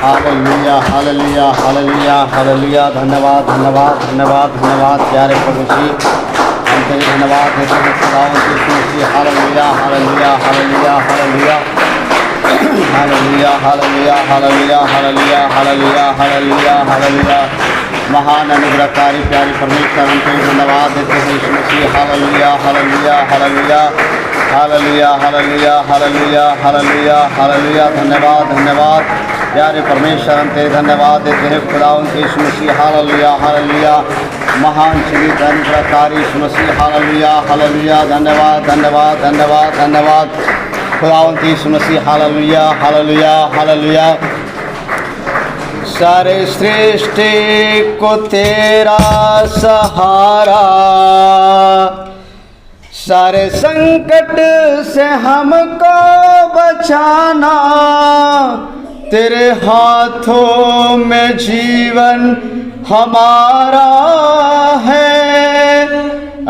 Hallelujah हालेलुया हालेलुया हालेलुया। धन्यवाद धन्यवाद धन्यवाद धन्यवाद प्यारे प्रभु जी, हम तेरे धन्यवाद देते हैं खुदावंद यीशु मसीह। हालेलुया हालेलुया हालेलुया हालेलुया हालेलुया हालेलुया हालेलुया हालेलुया हालेलुया हालेलुया हालेलुया। महान अनुग्रहकारी प्यारे परमेश्वर, हम तेरे धन्यवाद देते हैं यीशु मसीह। हालेलुया हालेलुया हालेलुया हालेलुया हालेलुया हालेलुया हालेलुया हालेलुया। धन्यवाद धन्यवाद प्यारे परमेश्वर, हम तेरे धन्यवाद देते हैं खुदावंद यीशु मसीह। हालेलुया हालेलुया। महान जीवित अनुग्रहकारी यीशु मसीह। हालेलुया हालेलुया। धन्यवाद धन्यवाद धन्यवाद धन्यवाद खुदावंद यीशु मसीह। हालेलुया हालेलुया हालेलुया। सारे सृष्टि को तेरा सहारा, सारे संकट से हमको बचाना, तेरे हाथों में जीवन हमारा है।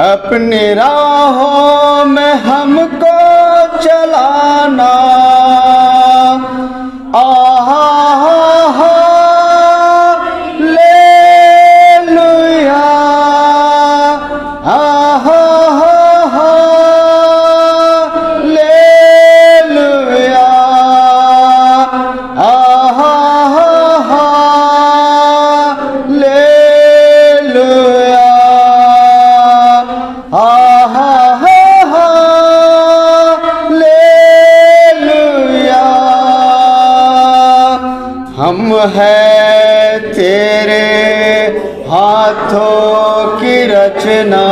अपनी राहों में हमको चलाना। आहा हम है तेरे हाथों की रचना,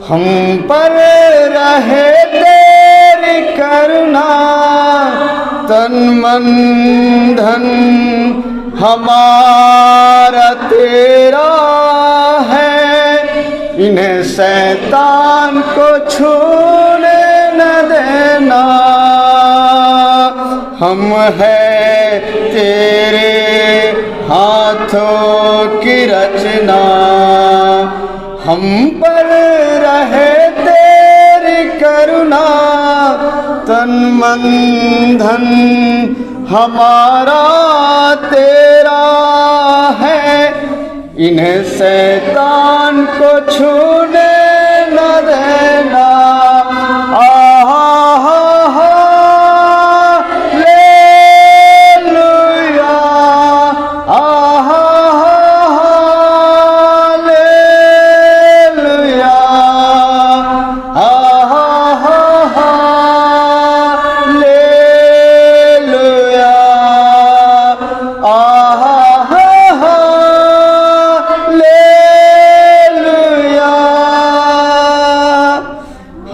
हम पर रहे तेरी करुणा। तन मन धन हमारा तेरा है, इन्हें शैतान को छूने न देना। हम है तेरे हाथों की रचना, हम पर रहे तेरी करुणा। तन मन धन हमारा तेरा है, इन्हें शैतान को छूने न देना।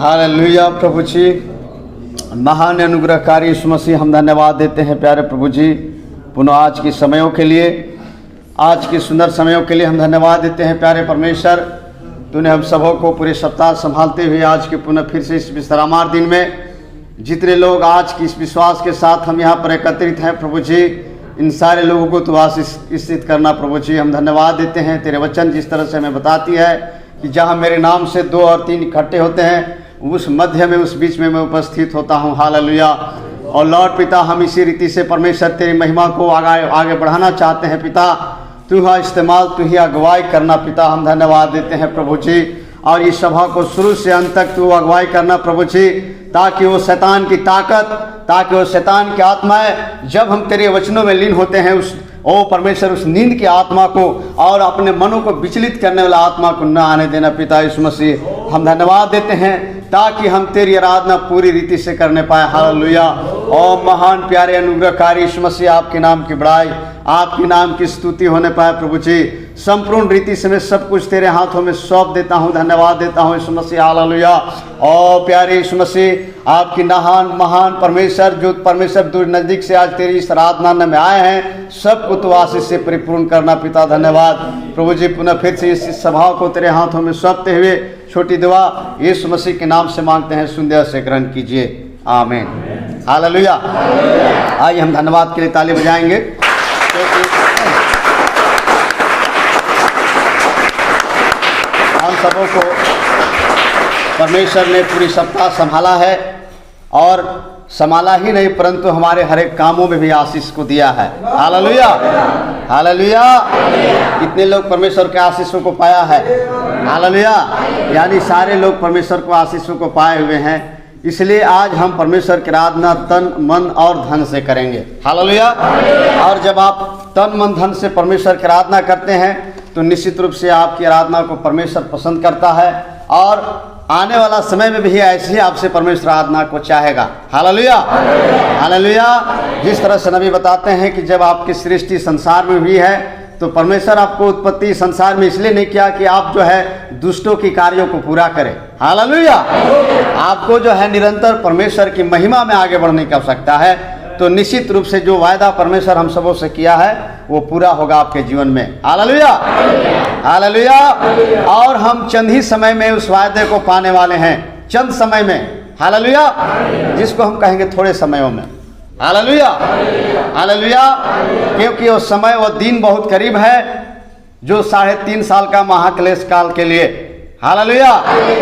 हालेलुया प्रभु जी। महान अनुग्रहकारी यीशु मसीह, हम धन्यवाद देते हैं प्यारे प्रभु जी पुनः आज के समयों के लिए, आज के सुंदर समयों के लिए हम धन्यवाद देते हैं प्यारे परमेश्वर। तूने हम सबों को पूरे सप्ताह संभालते हुए आज के पुनः फिर से इस विश्रामार दिन में जितने लोग आज की इस विश्वास के साथ हम यहाँ पर एकत्रित हैं प्रभु जी, इन सारे लोगों को तू आशीषित करना प्रभु जी। हम धन्यवाद देते हैं, तेरे वचन जिस तरह से हमें बताती है कि जहाँ मेरे नाम से 2 और 3 इकट्ठे होते हैं उस मध्य में, उस बीच में मैं उपस्थित होता हूँ। हालेलुया। और लॉर्ड पिता, हम इसी रीति से परमेश्वर तेरी महिमा को आगे बढ़ाना चाहते हैं पिता। तू ही इस्तेमाल, तू ही अगुवाई करना पिता। हम धन्यवाद देते हैं प्रभु जी। और इस सभा को शुरू से अंत तक तू अगुवाई करना प्रभु जी, ताकि वो शैतान की ताकत, ताकि वो शैतान की आत्माएं जब हम तेरे वचनों में लीन होते हैं उस परमेश्वर उस नींद की आत्मा को और अपने मनों को विचलित करने वाला आत्मा को न आने देना पिता यीशु मसीह। हम धन्यवाद देते हैं ताकि हम तेरी आराधना पूरी रीति से करने पाए। हालेलुया। और महान प्यारे अनुग्रहकारी यीशु मसीह, आपके नाम की बड़ाई, आपके नाम की स्तुति होने पाए प्रभु जी। संपूर्ण रीति से मैं सब कुछ तेरे हाथों में सौंप देता हूँ, धन्यवाद देता हूँ यीशु मसीह। हालेलुया। और प्यारे यीशु मसीह, आपकी महान परमेश्वर, जो परमेश्वर दूर नज़दीक से आज तेरी इस आराधना में आए हैं, सबको तो आशीष से परिपूर्ण करना पिता। धन्यवाद प्रभु जी। पुनः फिर से इस सभा को तेरे हाथों में सौंपते हुए छोटी दुआ यीशु मसीह के नाम से मांगते हैं, सुंदर से ग्रहण कीजिए। आमीन। हालेलुया। आइए हम धन्यवाद के लिए ताली बजाएंगे। हम सबों को परमेश्वर ने पूरी सप्ताह संभाला है और संभाला ही नहीं परंतु हमारे हर एक कामों में भी आशीष को दिया है। Hallelujah, hallelujah. कितने लोग परमेश्वर के आशीषों को पाया है? हालेलुया। यानी सारे लोग परमेश्वर को आशीषों को पाए हुए हैं। इसलिए आज हम परमेश्वर की आराधना तन मन और धन से करेंगे। हालेलुया। और जब आप तन मन धन से परमेश्वर की आराधना करते हैं तो निश्चित रूप से आपकी आराधना को परमेश्वर पसंद करता है और आने वाला समय में भी ऐसे ही आपसे परमेश्वर आराधना को चाहेगा। Hallelujah, hallelujah. जिस तरह से नबी बताते हैं कि जब आपकी सृष्टि संसार में हुई है तो परमेश्वर आपको उत्पत्ति संसार में इसलिए नहीं किया कि आप जो है दुष्टों की कार्यों को पूरा करें। हालेलुया। आपको जो है निरंतर परमेश्वर की महिमा में आगे बढ़ने की आवश्यकता है। तो निश्चित रूप से जो वायदा परमेश्वर हम सबों से किया है वो पूरा होगा आपके जीवन में। Hallelujah, hallelujah. और हम चंद ही समय में उस वायदे को पाने वाले हैं, चंद समय में। हालेलुया। जिसको हम कहेंगे थोड़े समयों में। Hallelujah, hallelujah. क्योंकि वो समय वो दिन बहुत करीब है जो 3.5 साल का महाक्लेश काल के लिए। हालेलुया।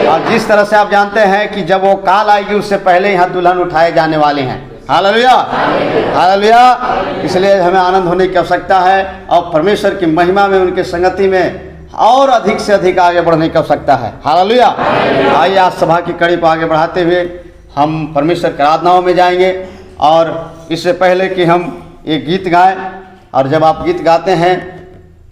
और जिस तरह से आप जानते हैं कि जब वो काल आएगी उससे पहले यहाँ दुल्हन उठाए जाने वाले हैं। Hallelujah, hallelujah. इसलिए हमें आनंद होने की आवश्यकता है और परमेश्वर की महिमा में उनके संगति में और अधिक से अधिक आगे बढ़ने की आवश्यकता है। हालेलुया। आइए आज सभा की कड़ी को आगे बढ़ाते हुए हम परमेश्वर की आराधनाओं में जाएंगे। और इससे पहले कि हम एक गीत गाएं, और जब आप गीत गाते हैं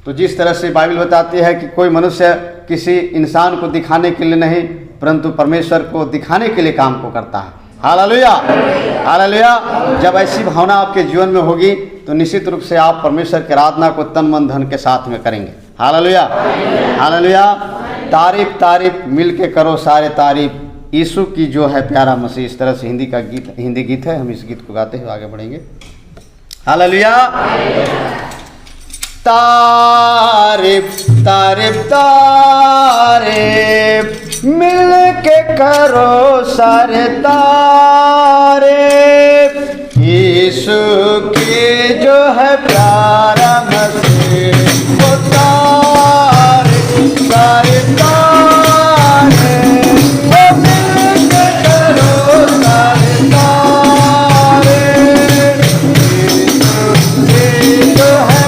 तो जिस तरह से बाइबल बताती है कि कोई मनुष्य किसी इंसान को दिखाने के लिए नहीं परंतु परमेश्वर को दिखाने के लिए काम को करता है। Hallelujah, hallelujah. जब ऐसी भावना आपके जीवन में होगी तो निश्चित रूप से आप परमेश्वर की आराधना को तन मन धन के साथ में करेंगे। Hallelujah, hallelujah. तारीफ तारीफ मिल के करो सारे तारीफ यीशु की जो है प्यारा मसीह। इस तरह से हिंदी गीत है। हम इस गीत को गाते हुए आगे बढ़ेंगे। हालेलुया। तारीफ तारीफ तारीफ मिल के करो सारे तारीफ यीशु की जो है प्यारा मसीह। वो तारीफ तारीफ तारीफ वो मिल के करो सारे तारीफ यीशु की जो है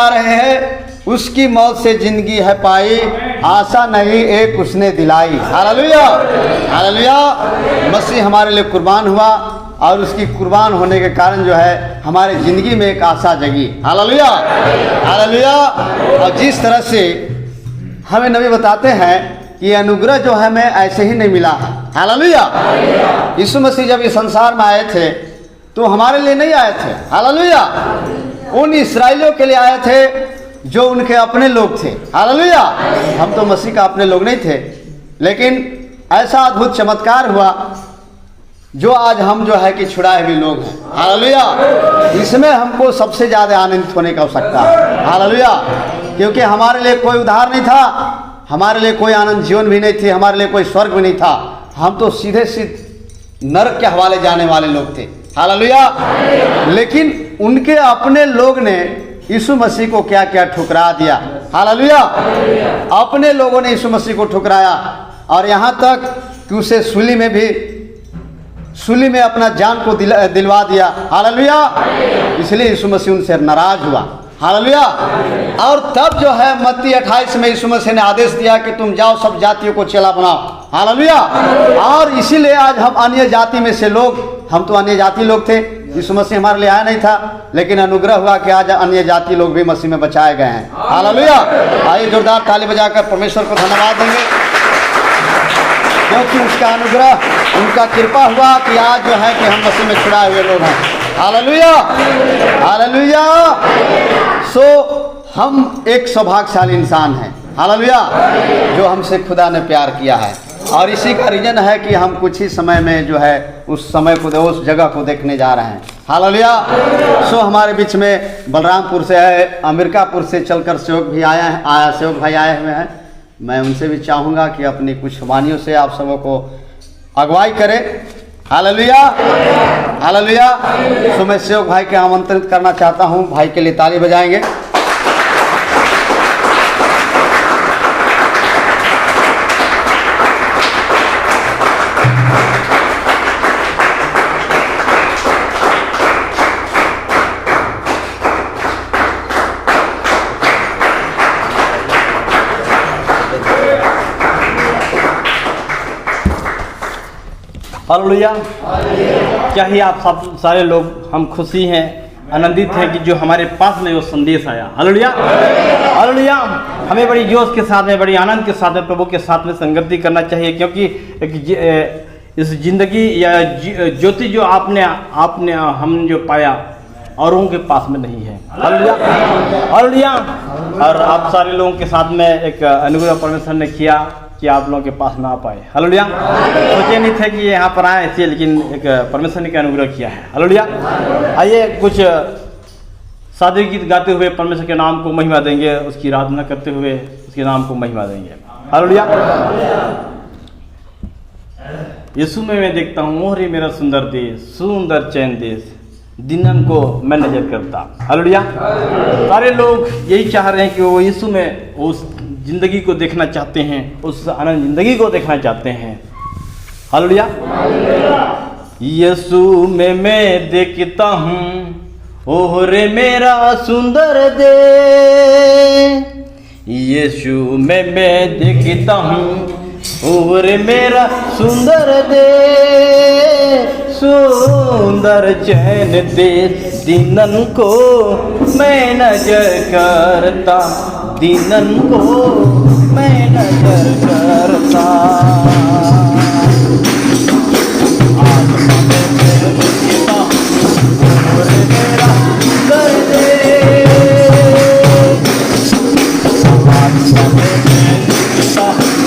जा रहे हैं, उसकी मौत से जिंदगी है पाई, आशा नहीं एक उसने दिलाई। Hallelujah, hallelujah. मसीह हमारे लिए कुर्बान हुआ और उसकी कुर्बान होने के कारण जो है हमारे ज़िंदगी में एक आशा जगी। Hallelujah, hallelujah. और जिस तरह से हमें नबी बताते हैं कि अनुग्रह जो है हमें ऐसे ही नहीं मिला है। हालेलुया। यीशु मसीह जब इस संसार में आए थे तो हमारे लिए नहीं आए थे। हालेलुया। उन इस्राएलियों के लिए आए थे जो उनके अपने लोग थे। हालेलुया। हम तो मसीह का अपने लोग नहीं थे, लेकिन ऐसा अद्भुत चमत्कार हुआ जो आज हम जो है कि छुड़ाए हुए लोग हैं। हालेलुया। इसमें हमको सबसे ज़्यादा आनंदित होने की आवश्यकता है। हालेलुया। क्योंकि हमारे लिए कोई उद्धार नहीं था, हमारे लिए कोई आनंद जीवन भी नहीं थी, हमारे लिए कोई स्वर्ग भी नहीं था। हम तो सीधे सीधे नरक के हवाले जाने वाले लोग थे। हालेलुया। लेकिन उनके अपने लोग ने यीशु मसीह को क्या क्या ठुकरा दिया। हालेलुया। अपने लोगों ने यीशु मसीह को ठुकराया और यहाँ तक कि उसे सूली में अपना जान को दिलवा दिया। हालेलुया। इसलिए यीशु मसीह उनसे नाराज हुआ। हालेलुया। और तब जो है मत्ती 28 में यीशु मसीह ने आदेश दिया कि तुम जाओ सब जातियों को चेला बनाओ। हालेलुया। और इसीलिए आज हम अन्य जाति में से लोग, हम तो अन्य जाति लोग थे, यीशु मसीह हमारे लिए आया नहीं था, लेकिन अनुग्रह हुआ कि आज अन्य जाति लोग भी मसीह में बचाए गए हैं। हालेलुया। आइए जोरदार ताली बजाकर परमेश्वर को धन्यवाद देंगे, क्योंकि उसका अनुग्रह, उनका कृपा हुआ कि आज जो है कि हम मसीह में छुड़ाए हुए लोग हैं। Hallelujah, hallelujah. सो हम एक सौभाग्यशाली इंसान हैं। हालेलुया। जो हमसे खुदा ने प्यार किया है, और इसी का रीजन है कि हम कुछ ही समय में जो है उस समय को, उस जगह को देखने जा रहे हैं। हालेलुया। सो हमारे बीच में बलरामपुर से है, अमेरिकापुर से चलकर सेवक भी सेवक भाई आए हुए हैं। मैं उनसे भी चाहूँगा कि अपनी कुछ वाणियों से आप सबों को अगुवाई करें। Hallelujah, hallelujah. सो मैं सेवक भाई के आमंत्रित करना चाहता हूँ, भाई के लिए ताली बजाएंगे। हालेलुया। क्या ही आप सब सारे लोग, हम खुशी हैं, आनंदित हैं कि जो हमारे पास में वो संदेश आया। Hallelujah, hallelujah. हमें बड़ी जोश के साथ में, बड़ी आनंद के साथ में प्रभु के साथ में संगति करना चाहिए, क्योंकि इस जिंदगी या ज्योति जो आपने हम जो पाया औरों के पास में नहीं है। Hallelujah, hallelujah. और आप सारे लोगों के साथ में एक अनुग्रह परमेश्वर ने किया कि आप लोगों के पास में आ पाए। हालेलुया। सोचे नहीं थे कि यहाँ पर आए ऐसे, लेकिन एक परमेश्वर ने अनुग्रह किया है। हालेलुया। आइए कुछ सादे गीत गाते हुए परमेश्वर के नाम को महिमा देंगे, उसकी आराधना करते हुए उसके नाम को महिमा देंगे। हालेलुया। यीशु में मैं देखता हूँ मोहरे मेरा सुंदर देश, सुंदर चैन देश, दिनन को मैं नजर करता। हालेलुया। सारे लोग यही चाह रहे हैं कि वो यीशु में उस जिंदगी को देखना चाहते हैं, उस आनंद जिंदगी को देखना चाहते हैं। हालेलुया। यीशु में मैं देखता हूँ ओहरे मेरा सुंदर दे, यीशु में मैं देखता हूँ ओहरे मेरा सुंदर दे, सुंदर चैन दे, दिनन को मैं नजर करता, दिनन को मैं नजर करता। आत्मा में मैं देखता हूँ मेरा सुंदर देश, आत्मा में मैं देखता हूँ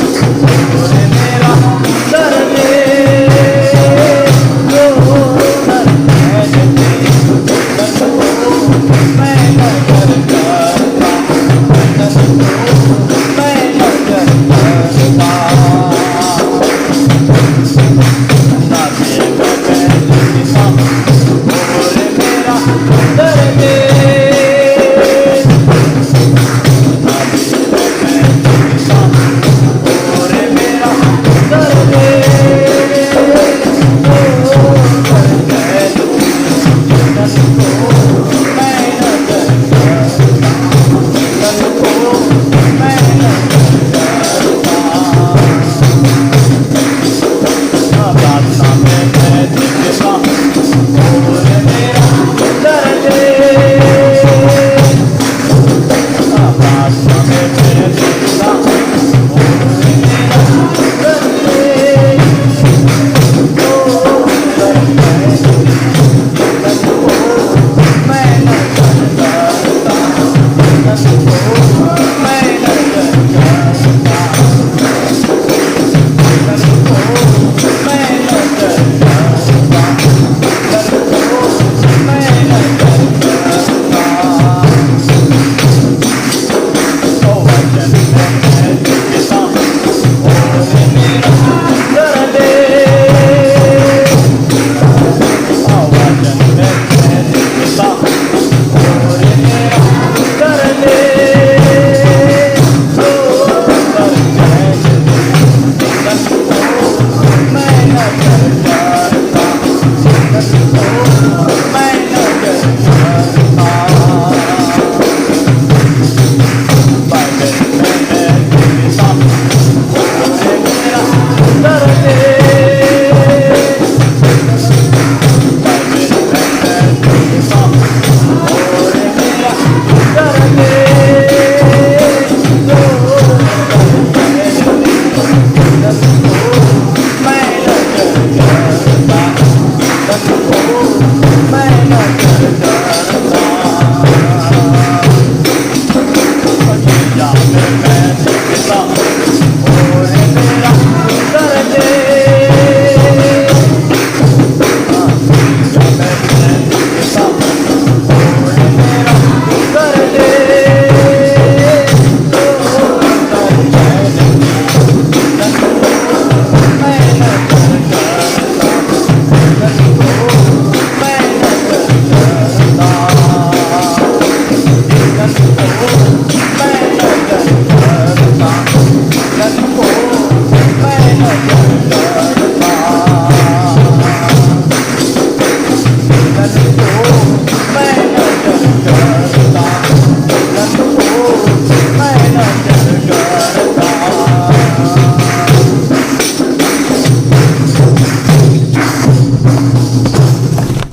मेरा सुंदर देश, सुंदर चैन दे, मैं नजर करता, मैं नजर करता।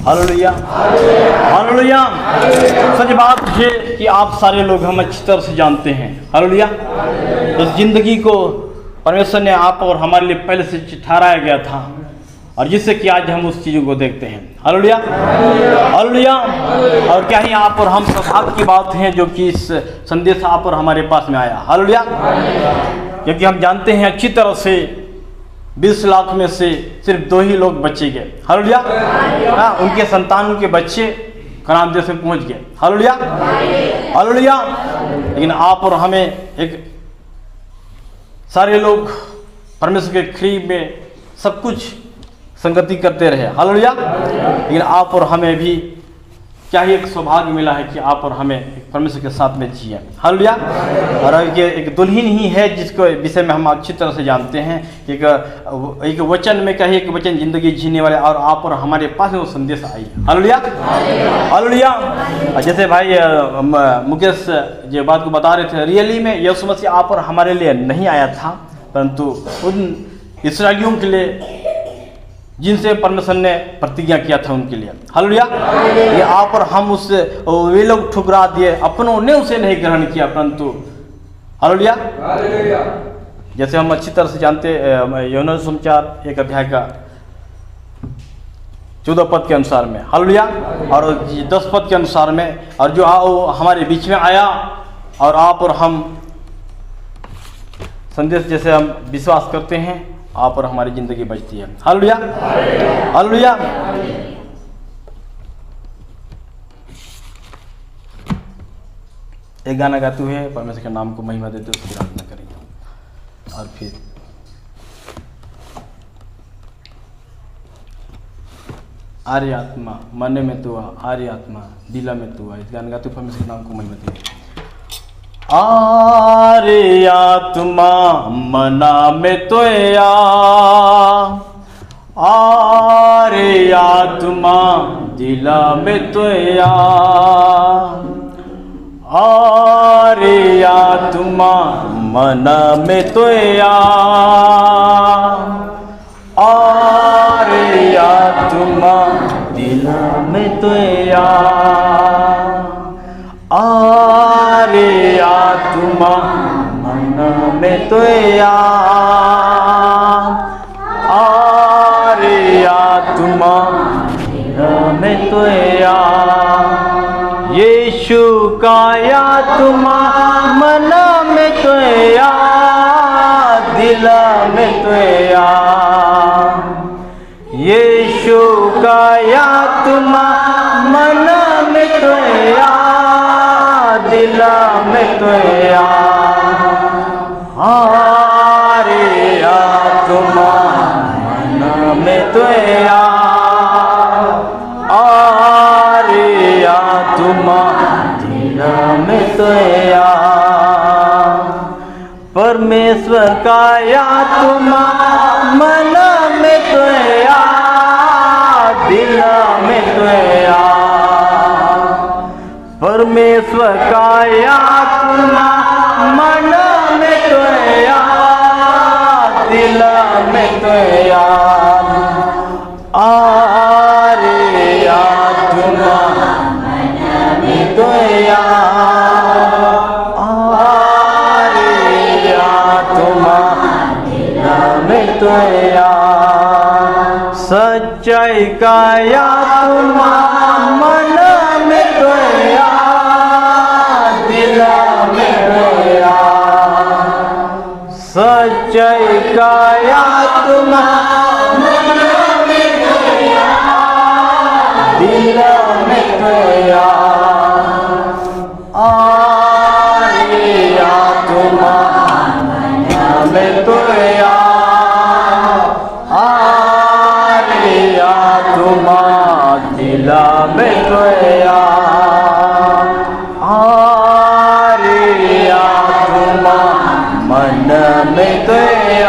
Hallelujah, hallelujah. सच बात है कि आप सारे लोग हम अच्छी तरह से जानते हैं, हालेलुया, इस जिंदगी को परमेश्वर ने आप और हमारे लिए पहले से ठहराया गया था, और जिससे कि आज हम उस चीज़ों को देखते हैं, हालेलुया, हालेलुया। और क्या ही आप और हम सौभाग्य की बात है जो कि इस संदेश आप और हमारे पास में आया, हालेलुया, क्योंकि हम जानते हैं अच्छी तरह से 20 लाख में से सिर्फ 2 ही लोग बचे गए, हालेलुया, उनके संतान, उनके बच्चे कनान देश में पहुंच गए, हालेलुया, हालेलुया। लेकिन आप और हमें एक सारे लोग परमेश्वर के करीब में सब कुछ संगति करते रहे, हालेलुया, लेकिन आप और हमें भी क्या ही एक सौभाग्य मिला है कि आप और हमें परमेश्वर के साथ में जिए, हालेलुया। और एक दुल्हन ही है जिसको विषय में हम अच्छी तरह से जानते हैं, एक वचन में कहीं एक वचन जिंदगी जीने वाले, और आप और हमारे पास में वो संदेश आई, हालेलुया, हालेलुया। जैसे भाई मुकेश जो बात को बता रहे थे, रियली में यीशु मसीह आप और हमारे लिए नहीं आया था, परंतु उन इस्राएलियों के लिए जिनसे परमेश्वर ने प्रतिज्ञा किया था उनके लिए, हालेलुया। ये आप और हम उससे वे लोग ठुकरा दिए, अपनों ने उसे नहीं ग्रहण किया, परंतु हालेलुया, जैसे हम अच्छी तरह से जानते यूहन्ना सुसमाचार 1 अध्याय का 14 पद के अनुसार में, हालेलुया, और 10 पद के अनुसार में, और जो हमारे बीच में आया और आप और हम संदेश जैसे हम विश्वास करते हैं, आप और हमारी जिंदगी बचती है, हालेलुया, हालेलुया। एक गाना गाते हुए परमेश्वर के नाम को महिमा देते उसकी आराधना करेंगे, और फिर आर्य आत्मा मन में तू आ, आर्य आत्मा दिला में तू आ, इस गाना गाते हुए परमेश्वर के नाम को महिमा देंगे। आर्य आत्मा मना में तो आ, आर्य आत्मा दिला में तो आ, आर्य आत्मा मना में तो आ, आर्य आत्मा दिला में तो आ, आर्य आत्मा मन में तो आ, आर्य आत्मा मन में तो आ, यीशु का आत्मा मन में तो आ, दिल में तो आ, यीशु का आत्मा मन में तो आ, दिल में तो आ, आर्य आत्मा मन में तो आ, आर्य आत्मा दिल में तो आ, परमेश्वर का आत्मा मन में तो आ, दिल में तो आ, परमेश्वर का आत्मा मन में तो आ, दिल में तो आ, आर्य आत्मा मन में तो आ, आर्य आत्मा दिल में तो आ, सच्चाई का आत्मा मन में तो आ, दिल में तो आ, सच्चाई का आत्मा मन में तो आ, दिल में तो आ, आर्य आत्मा मन में तो आ, आर्य आत्मा दिल में तो आ, आर्य आत्मा मन में तो आ,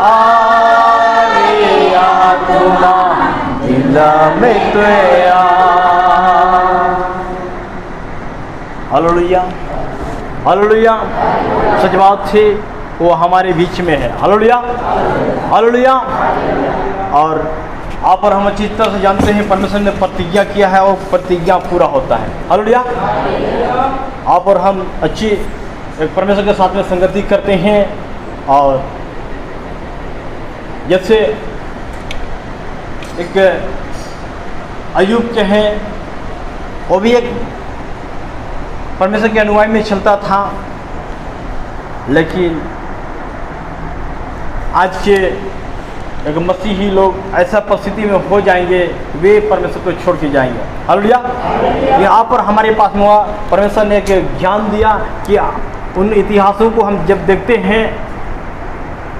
आर्य आत्मा दिल में तो आ, हालेलुया, हालेलुया। सच बात है वो हमारे बीच में है, हालेलुया, हालेलुया। और आप और हम अच्छी तरह से जानते हैं परमेश्वर ने प्रतिज्ञा किया है और प्रतिज्ञा पूरा होता है। हालेलुया। आप और हम अच्छी एक परमेश्वर के साथ में संगति करते हैं और जैसे एक अय्यूब के हैं, वो भी एक परमेश्वर के अनुयायी में चलता था, लेकिन आज के एक मसीही लोग ऐसा परिस्थिति में हो जाएंगे, वे परमेश्वर को छोड़ के जाएंगे। हालेलुया। यहाँ पर हमारे पास में हुआ परमेश्वर ने एक ज्ञान दिया कि उन इतिहासों को हम जब देखते हैं,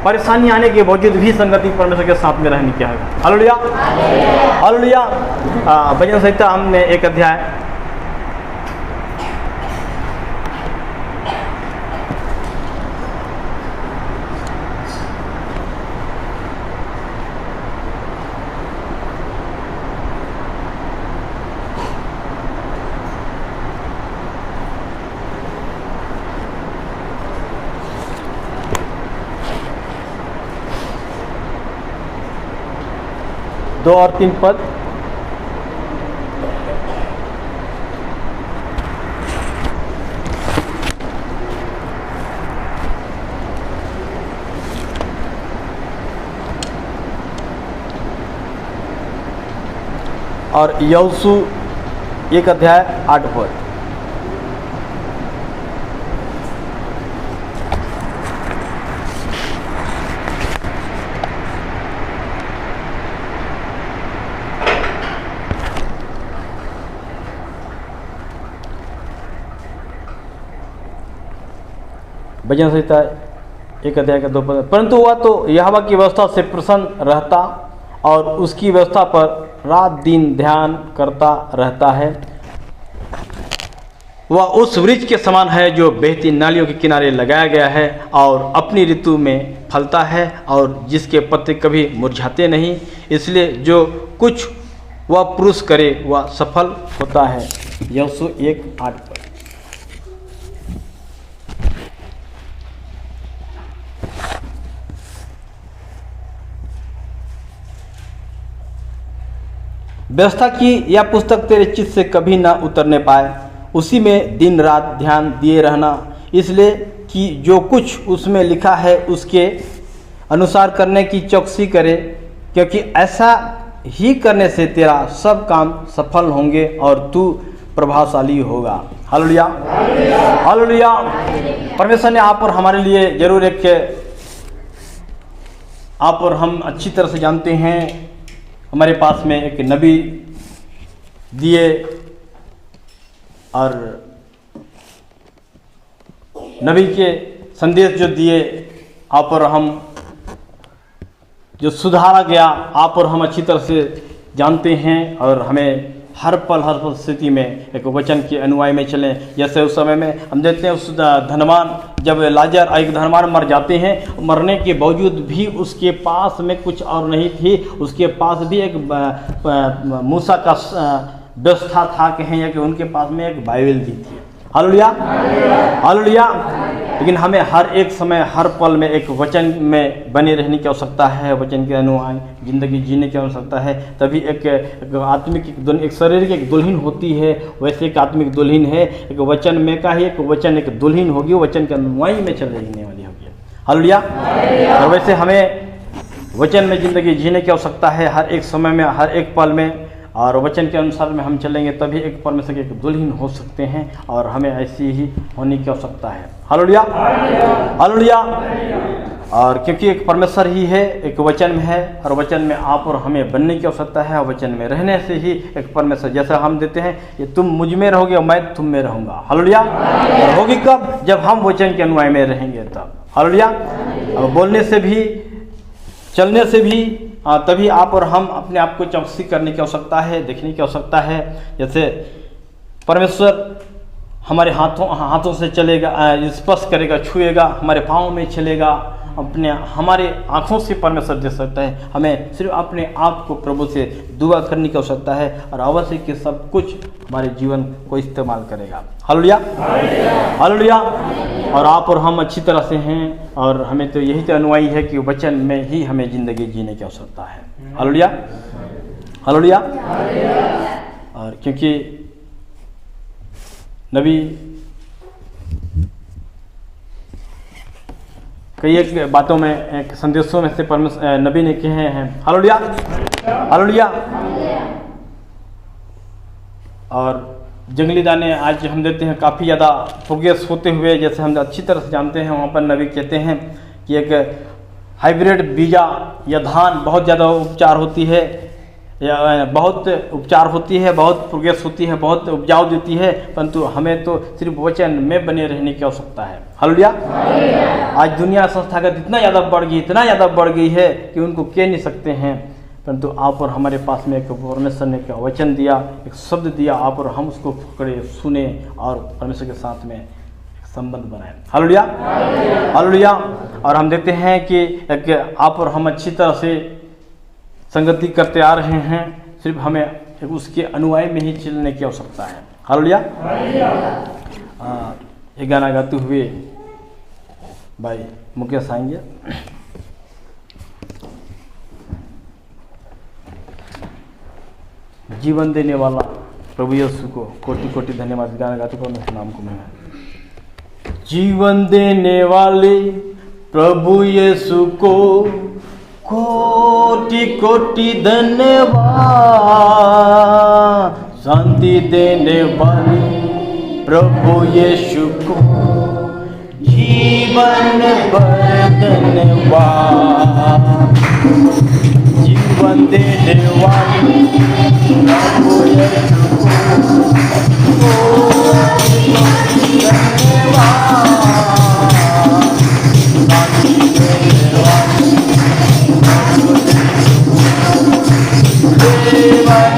परेशानी आने के बावजूद भी संगति परमेश्वर के साथ में रहने की है। हालेलुया। हालेलुया। भजन संहिता हमने एक अध्याय दो और 3 पद। और यहोशू 1 अध्याय 8 पद। भजन संहिता 1 अध्याय का 2 पद। परंतु वह तो यहोवा की व्यवस्था से प्रसन्न रहता और उसकी व्यवस्था पर रात दिन ध्यान करता रहता है। वह उस वृक्ष के समान है जो बहती नालियों के किनारे लगाया गया है और अपनी ऋतु में फलता है और जिसके पत्ते कभी मुरझाते नहीं। इसलिए जो कुछ वह पुरुष करे वह सफल होता है। यहोशू 1:8 पर। व्यवस्था की यह पुस्तक तेरे चित्त से कभी ना उतरने पाए, उसी में दिन रात ध्यान दिए रहना, इसलिए कि जो कुछ उसमें लिखा है उसके अनुसार करने की चौकसी करे, क्योंकि ऐसा ही करने से तेरा सब काम सफल होंगे और तू प्रभावशाली होगा। हालेलुया। हालेलुया। परमेश्वर ने आप और हमारे लिए जरूर एक, आप और हम अच्छी तरह से जानते हैं, हमारे पास में एक नबी दिए और नबी के संदेश जो दिए, आप और हम जो सुधारा गया, आप और हम अच्छी तरह से जानते हैं और हमें हर पल स्थिति में एक वचन के अनुयायी में चलें। जैसे उस समय में हम देखते हैं उस धनवान, जब लाजर एक धनवान मर जाते हैं, मरने के बावजूद भी उसके पास में कुछ और नहीं थी, उसके पास भी एक मूसा का व्यवस्था था, कहें या कि उनके पास में एक बाइबल भी थी। हालेलुया। हालेलुया। लेकिन हमें हर एक समय हर पल में एक वचन में बने रहने की आवश्यकता है, वचन के अनुयायी जिंदगी जीने की आवश्यकता है। तभी एक आत्मिक एक शारीरिक एक दुल्हन होती है, वैसे एक आत्मिक दुल्हन है, एक वचन में का ही एक वचन एक दुल्हन होगी, वचन के अनुयायी में चल रहने वाली होगी। हालेलुया। और वैसे हमें वचन में ज़िंदगी जीने की आवश्यकता है हर एक समय में, हर एक पल में, और वचन के अनुसार में हम चलेंगे तभी एक परमेश्वर के एक दुल्हन हो सकते हैं, और हमें ऐसी ही होने की आवश्यकता है। हालेलुया। हालेलुया। और क्योंकि एक परमेश्वर ही है, एक वचन में है, और वचन में आप और हमें बनने की आवश्यकता है, और वचन में रहने से ही एक परमेश्वर, जैसा हम देते हैं ये तुम मुझ में रहोगे और मैं तुम में रहूँगा। हालेलुया। और होगी कब? जब हम वचन के अनुयायी में रहेंगे तब। हालेलुया। और बोलने से भी, चलने से भी, तभी आप और हम अपने आप को चौकसी करने की आवश्यकता है, देखने की आवश्यकता है। जैसे परमेश्वर हमारे हाथों से चलेगा, स्पर्श करेगा, छुएगा, हमारे पाँव में चलेगा, अपने हमारे आँखों से परमेश्वर दे सकता है। हमें सिर्फ अपने आप को प्रभु से दुआ करने की आवश्यकता है और अवश्य कि सब कुछ हमारे जीवन को इस्तेमाल करेगा। Hallelujah, hallelujah. और आप और हम अच्छी तरह से हैं और हमें तो यही तो अनुयायी है कि वचन में ही हमें ज़िंदगी जीने की आवश्यकता है। Hallelujah, hallelujah. और क्योंकि नबी कई एक बातों में एक संदेशों में से परमेश्वर नबी ने कहे हैं। Hallelujah, hallelujah. और जंगली दाने आज हम देते हैं काफ़ी ज़्यादा प्रोग्रेस होते हुए, जैसे हम अच्छी तरह से जानते हैं, वहाँ पर नबी कहते हैं कि एक हाइब्रिड बीजा या धान बहुत ज़्यादा उपचार होती है, या बहुत उपचार होती है, बहुत प्रोग्रेस होती है, बहुत उपजाऊ देती है, परंतु हमें तो सिर्फ वचन में बने रहने की आवश्यकता है। हालेलुया। आज दुनिया संस्थागत इतना ज़्यादा बढ़ गई, इतना ज़्यादा बढ़ गई है कि उनको कह नहीं सकते हैं, परंतु आप और हमारे पास में एक परमेश्वर ने एक वचन दिया, एक शब्द दिया, आप और हम उसको पकड़े, सुने और परमेश्वर के साथ में एक संबंध बनाए। Hallelujah, hallelujah. और हम देखते हैं कि एक आप और हम अच्छी तरह से संगति करते आ रहे हैं, सिर्फ हमें एक उसके अनुयायी में ही चलने की आवश्यकता है। हालेलुया। ये गाना गाते हुए भाई मुकेश आएंगे। जीवन देने वाला प्रभु यीशु को कोटि कोटि धन्यवाद। गाना गाते हुए उनके नाम को मैं जीवन देने वाले प्रभु यीशु को कोटि कोटि धन्यवाद। शांति देने वाले प्रभु यीशु को जीवन भर धन्यवाद। जीवन देने वाले प्रभु यीशु को धन्यवाद। शांति देने वाले जीवन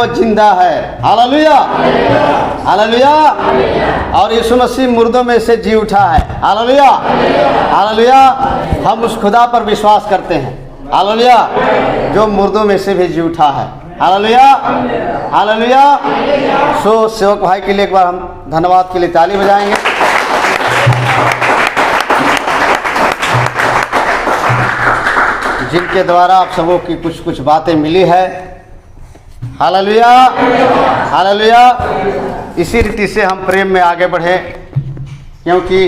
जिंदा है। Hallelujah, hallelujah. और यीशु मसीह मुर्दों में से जी उठा है। Hallelujah, hallelujah. हम उस खुदा पर विश्वास करते हैं, हालेलुया, जो मुर्दों में से भी जी उठा है। Hallelujah, hallelujah. सो सेवक भाई के लिए एक बार हम धन्यवाद के लिए ताली बजाएंगे। जिनके द्वारा आप सबों की कुछ कुछ बातें मिली है। Hallelujah, hallelujah. इसी रीति से हम प्रेम में आगे बढ़े, क्योंकि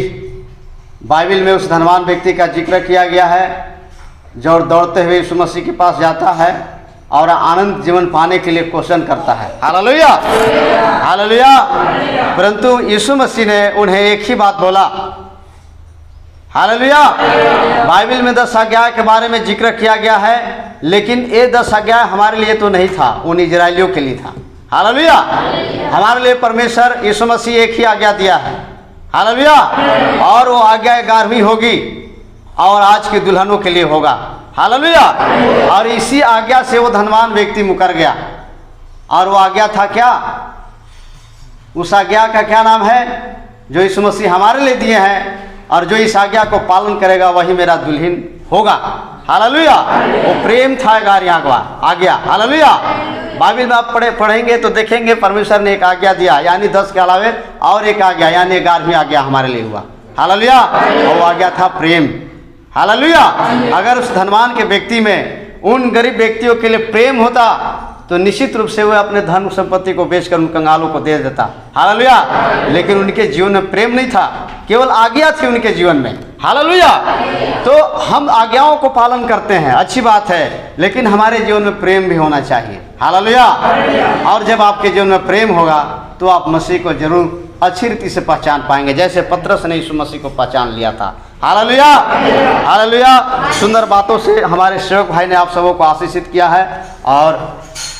बाइबल में उस धनवान व्यक्ति का जिक्र किया गया है जो दौड़ते हुए यीशु मसीह के पास जाता है और आनंद जीवन पाने के लिए क्वेश्चन करता है। Hallelujah, hallelujah. परंतु यीशु मसीह ने उन्हें एक ही बात बोला। हालेलुया। बाइबल में 10 आज्ञाओं के बारे में जिक्र किया गया है, लेकिन ये 10 आज्ञाएं हमारे लिए तो नहीं था, उन इजराइलियों के लिए था। हालेलुया। हमारे लिए परमेश्वर यीशु मसीह एक ही आज्ञा दिया है। हालेलुया। और वो आज्ञा 11वीं होगी और आज के दुल्हनों के लिए होगा। हालेलुया। और इसी आज्ञा से वो धनवान व्यक्ति मुकर गया। और वो आज्ञा था क्या? उस आज्ञा का क्या नाम है जो यीशु मसीह हमारे लिए दिए हैं, और जो इस आज्ञा को पालन करेगा वही मेरा दुल्हन होगा। हालेलुया। वो प्रेम था 11वां आज्ञा। हालेलुया। बाइबल में आप पढ़ेंगे तो देखेंगे परमेश्वर ने एक आज्ञा दिया, यानी 10 के अलावे और एक आज्ञा, यानी 11वीं आज्ञा हमारे लिए हुआ। हालेलुया। और वो आज्ञा था प्रेम। हालेलुया। अगर उस धनवान के व्यक्ति में उन गरीब व्यक्तियों के लिए प्रेम होता तो निश्चित रूप से वह अपने धन संपत्ति को बेचकर उन कंगालों को दे देता। हालेलुया। लेकिन उनके जीवन में प्रेम नहीं था, केवल आज्ञा थी उनके जीवन में। हालेलुया। तो हम आज्ञाओं को पालन करते हैं, अच्छी बात है, लेकिन हमारे जीवन में प्रेम भी होना चाहिए। हालेलुया। और जब आपके जीवन में प्रेम होगा तो आप मसीह को जरूर अच्छी रीति से पहचान पाएंगे, जैसे पतरस ने यीशु मसीह को पहचान लिया था। Hallelujah, hallelujah. सुंदर बातों से हमारे सेवक भाई ने आप सबों को आशीषित किया है और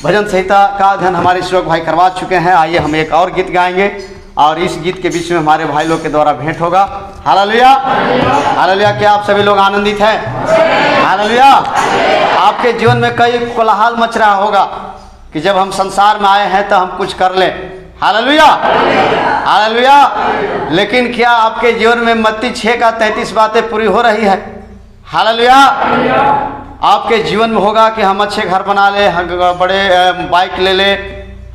भजन संहिता का अध्ययन हमारे सेवक भाई करवा चुके हैं। आइए हम एक और गीत गाएंगे और इस गीत के बीच में हमारे भाई लोग के द्वारा भेंट होगा। Hallelujah, hallelujah. क्या आप सभी लोग आनंदित हैं? हालेलुया। आपके जीवन में कई कोलाहल मच रहा होगा कि जब हम संसार में आए हैं तो हम कुछ कर लें। Hallelujah, hallelujah. लेकिन क्या आपके जीवन में मत्ती 6 का 33 बातें पूरी हो रही है? हालेलुया। आपके जीवन में होगा कि हम अच्छे घर बना ले, बड़े बाइक ले ले,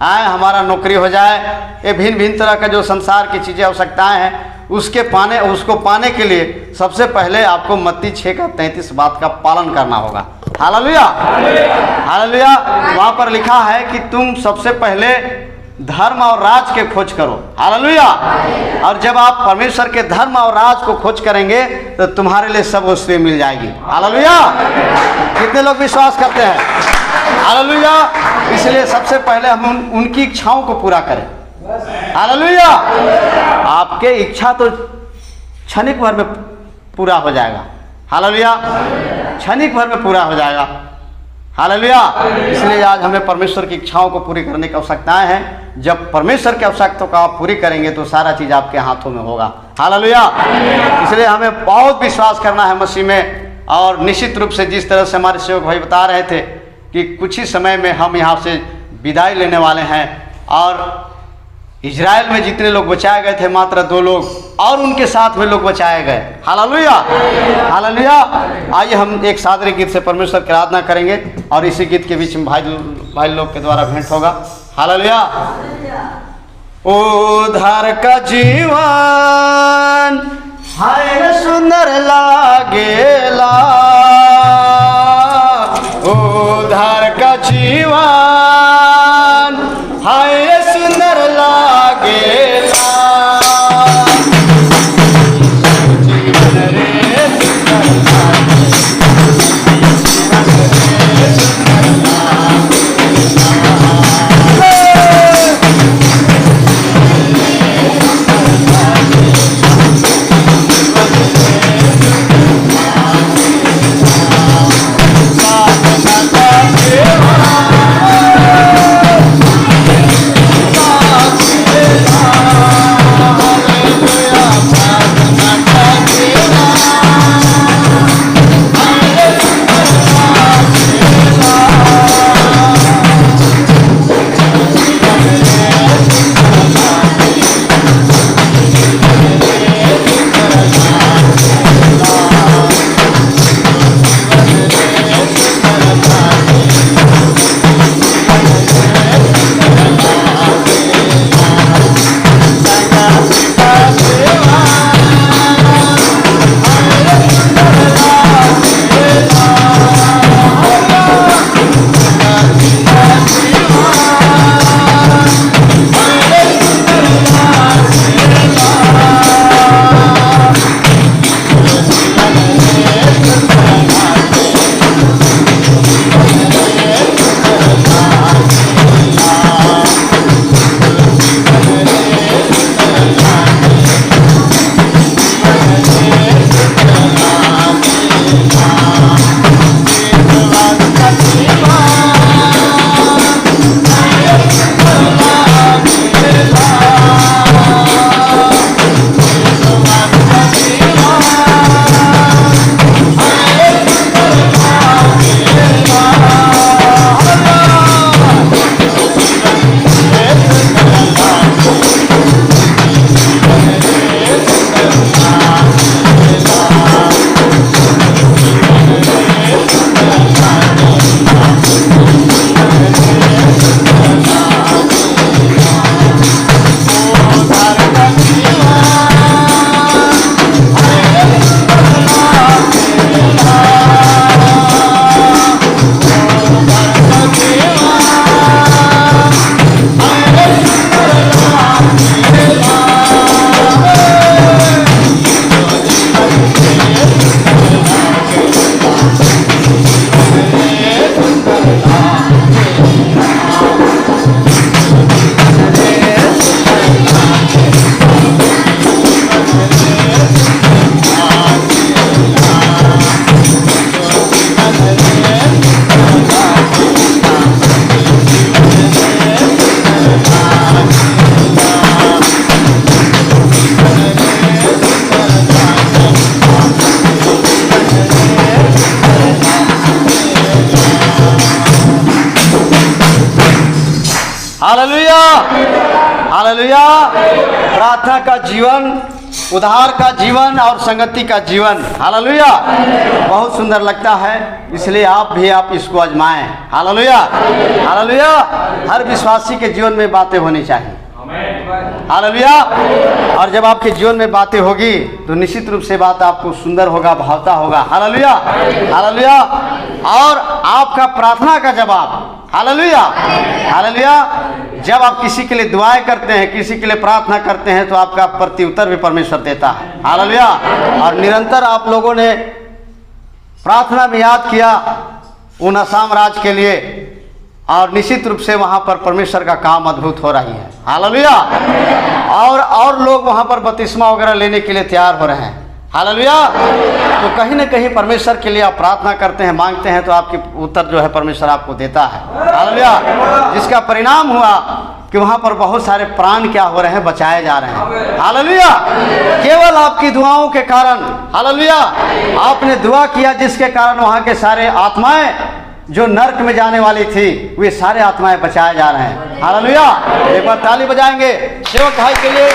हमारा नौकरी हो जाए, ये भिन्न भिन्न तरह का जो संसार की चीज़ें आवश्यकताएं हैं उसको पाने के लिए सबसे पहले आपको मत्ती 6 का 33 बात का पालन करना होगा। Hallelujah, hallelujah. वहाँ पर लिखा है कि तुम सबसे पहले धर्म और राज के खोज करो। हालेलुया। और जब आप परमेश्वर के धर्म और राज को खोज करेंगे तो तुम्हारे लिए सब वस्तुएं मिल जाएगी। हालेलुया। कितने लोग विश्वास करते हैं? हालेलुया। इसलिए सबसे पहले हम उनकी इच्छाओं को पूरा करें। हालेलुया। आपके इच्छा तो क्षणिक भर में पूरा हो जाएगा। हालेलुया। क्षणिक भर में पूरा हो जाएगा। हालेलुया। इसलिए आज हमें परमेश्वर की इच्छाओं को पूरी करने की आवश्यकताएं हैं। जब परमेश्वर की आवश्यकताओं को आप पूरी करेंगे तो सारा चीज़ आपके हाथों में होगा। हालेलुया। इसलिए हमें बहुत विश्वास करना है मसीह में। और निश्चित रूप से जिस तरह से हमारे सेवक भाई बता रहे थे कि कुछ ही समय में हम यहाँ से विदाई लेने वाले हैं, और इजराइल में जितने लोग बचाए गए थे मात्र 2 लोग, और उनके साथ में लोग बचाए गए। Hallelujah, hallelujah. आइए हम एक सादरी गीत से परमेश्वर की आराधना करेंगे और इसी गीत के बीच में भाई लोग के द्वारा भेंट होगा। हालेलुया। उद्धार का जीवन हाय सुंदर लागेला, उद्धार का जीवन हाय सुंदर लागेला, जीवन रे सुंदर हालेलुया। प्रार्थना का जीवन, उद्धार का जीवन और संगति का जीवन, हालेलुया, बहुत सुंदर लगता है। इसलिए आप इसको आजमाएं। Hallelujah, hallelujah. हर विश्वासी के जीवन में बातें होनी चाहिए। हालेलुया। और जब आपके जीवन में बातें होगी तो निश्चित रूप से बात आपको सुंदर होगा, भावता होगा। Hallelujah, hallelujah. और आपका प्रार्थना का जवाब, हालेलुया, हालेलुया, जब आप किसी के लिए दुआएं करते हैं, किसी के लिए प्रार्थना करते हैं, तो आपका प्रत्युत्तर भी परमेश्वर देता है। हालेलुया। और निरंतर आप लोगों ने प्रार्थना में याद किया उन असाम राज्य के लिए, और निश्चित रूप से वहां पर परमेश्वर का काम अद्भुत हो रही है। हालेलुया। और लोग वहां पर बपतिस्मा वगैरह लेने के लिए तैयार हो रहे हैं। हालेलुया। तो कहीं न कहीं परमेश्वर के लिए आप प्रार्थना करते हैं, मांगते हैं, तो आपकी उत्तर जो है परमेश्वर आपको देता है। हालेलुया। जिसका परिणाम हुआ कि वहां पर बहुत सारे प्राण क्या हो रहे हैं, बचाए जा रहे हैं। हालेलुया। केवल आपकी दुआओं के कारण, हालेलुया, आपने दुआ किया जिसके कारण वहां के सारे आत्माएं जो नरक में जाने वाली थी, वे सारे आत्माएं बचाए जा रहे हैं। हालेलुया। एक बार ताली बजाएंगे सेवक भाई के लिए।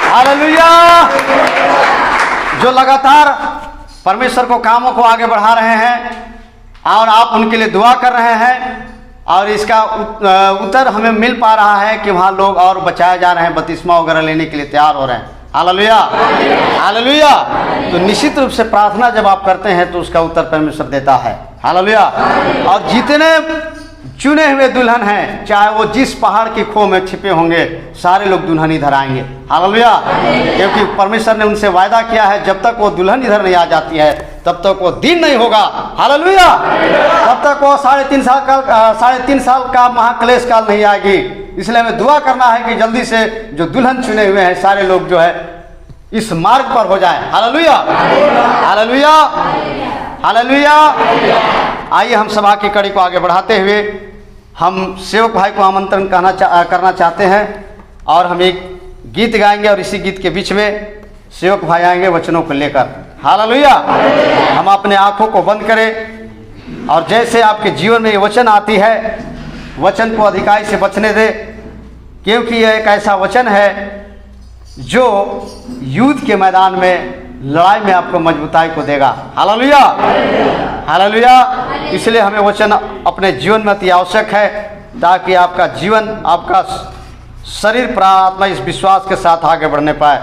हालेलुया। जो लगातार परमेश्वर को कामों को आगे बढ़ा रहे हैं और आप उनके लिए दुआ कर रहे हैं, और इसका उत्तर हमें मिल पा रहा है कि वहाँ लोग और बचाए जा रहे हैं, बपतिस्मा वगैरह लेने के लिए तैयार हो रहे हैं। Hallelujah, hallelujah. तो निश्चित रूप से प्रार्थना जब आप करते हैं तो उसका उत्तर परमेश्वर देता है। हालेलुया। और जितने चुने हुए दुल्हन हैं, चाहे वो जिस पहाड़ की खो में छिपे होंगे, सारे लोग दुल्हन इधर आएंगे। हालेलुया। क्योंकि परमेश्वर ने उनसे वायदा किया है, जब तक वो दुल्हन इधर नहीं आ जाती है तब तक वो दिन नहीं होगा। हालेलुया। तब तक वो 3.5 साल का महाक्लेश काल नहीं आएगी। इसलिए हमें दुआ करना है कि जल्दी से जो दुल्हन चुने हुए हैं सारे लोग जो है इस मार्ग पर हो जाए। हालेलुया, हालेलुया, हालेलुया। आइए हम सभा की कड़ी को आगे बढ़ाते हुए हम सेवक भाई को आमंत्रण करना चाहते हैं, और हम एक गीत गाएंगे, और इसी गीत के बीच में सेवक भाई आएंगे वचनों को लेकर। हालेलुया। हम अपने आंखों को बंद करें, और जैसे आपके जीवन में ये वचन आती है, वचन को अधिकाई से बचने दे, क्योंकि यह एक ऐसा वचन है जो युद्ध के मैदान में, लड़ाई में आपको मजबूताई को देगा। Hallelujah, hallelujah. इसलिए हमें वचन अपने जीवन में अति आवश्यक है, ताकि आपका जीवन, आपका शरीर, प्रार्थना इस विश्वास के साथ आगे बढ़ने पाए।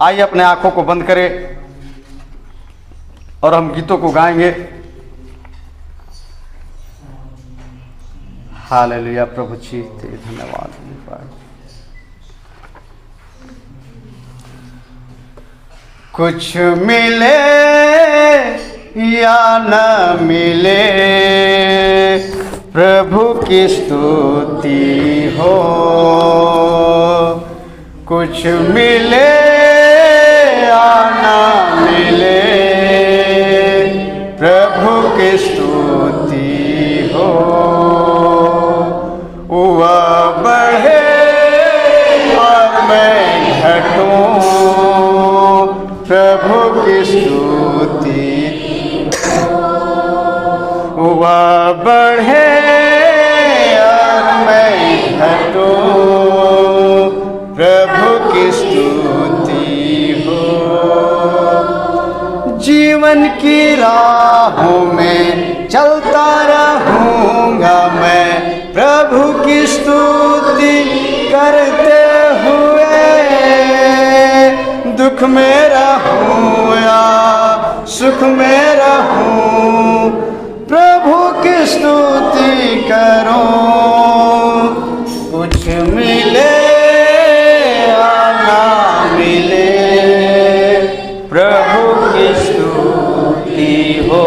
आइए अपने आंखों को बंद करें और हम गीतों को गाएंगे। हालेलुया। प्रभु जी तेरे धन्यवाद। कुछ मिले या न मिले, प्रभु की स्तुति हो। कुछ मिले या न मिले, प्रभु की स्तुति हो। वह बढ़े और मैं घटूं, प्रभु की स्तुति। वह बढ़े और मैं घटूं, प्रभु की स्तुति हो। जीवन की राहों में चलता रहूँगा मैं, प्रभु की स्तुति करते हुए। दुख में रहूं या सुख में रहूं, प्रभु की स्तुति करूं। कुछ मिले या ना मिले, प्रभु की स्तुति हो।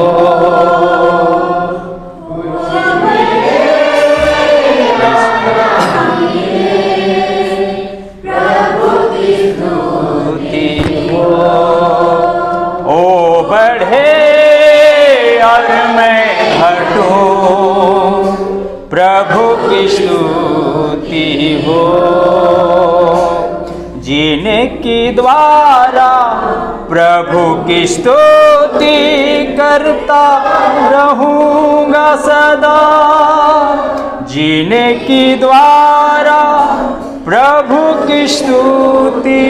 प्रभु की स्तुति हो। जीने की द्वारा प्रभु की स्तुति करता रहूंगा सदा। जीने की द्वारा प्रभु की स्तुति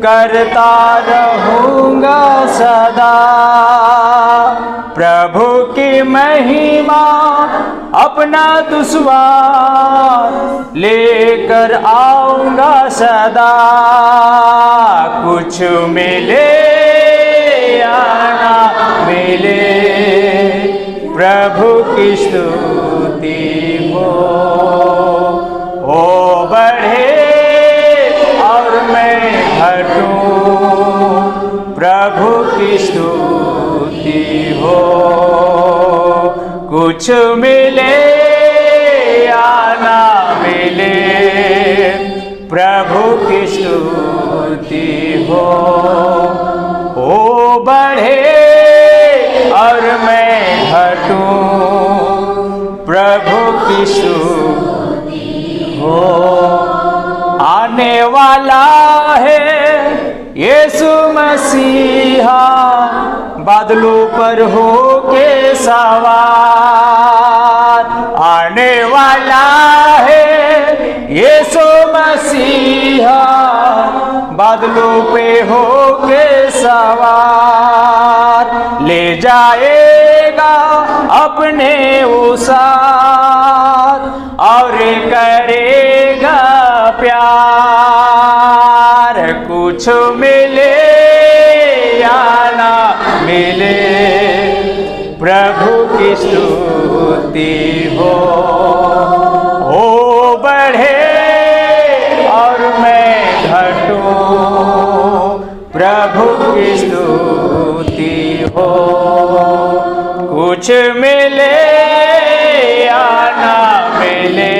करता रहूंगा सदा। प्रभु की महिमा अपना दुश्वार लेकर आऊंगा सदा। कुछ मिले या ना मिले प्रभु की स्तुति हो बढ़े और मैं घटूं प्रभु की स्तुति हो। कुछ मिले या ना मिले प्रभु की स्तुति हो बढ़े और मैं घटूं प्रभु की स्तुति हो। आने वाला है यीशु मसीहा बादलों पर होके सवार। आने वाला है यीशु मसीहा बादलों पे होके सवार। ले जाएगा अपने वो साथ और करेगा प्यार। कुछ मिले या ना मिले प्रभु की स्तुति हो बढ़े और मैं घटूं प्रभु की स्तुति हो। कुछ मिले या ना मिले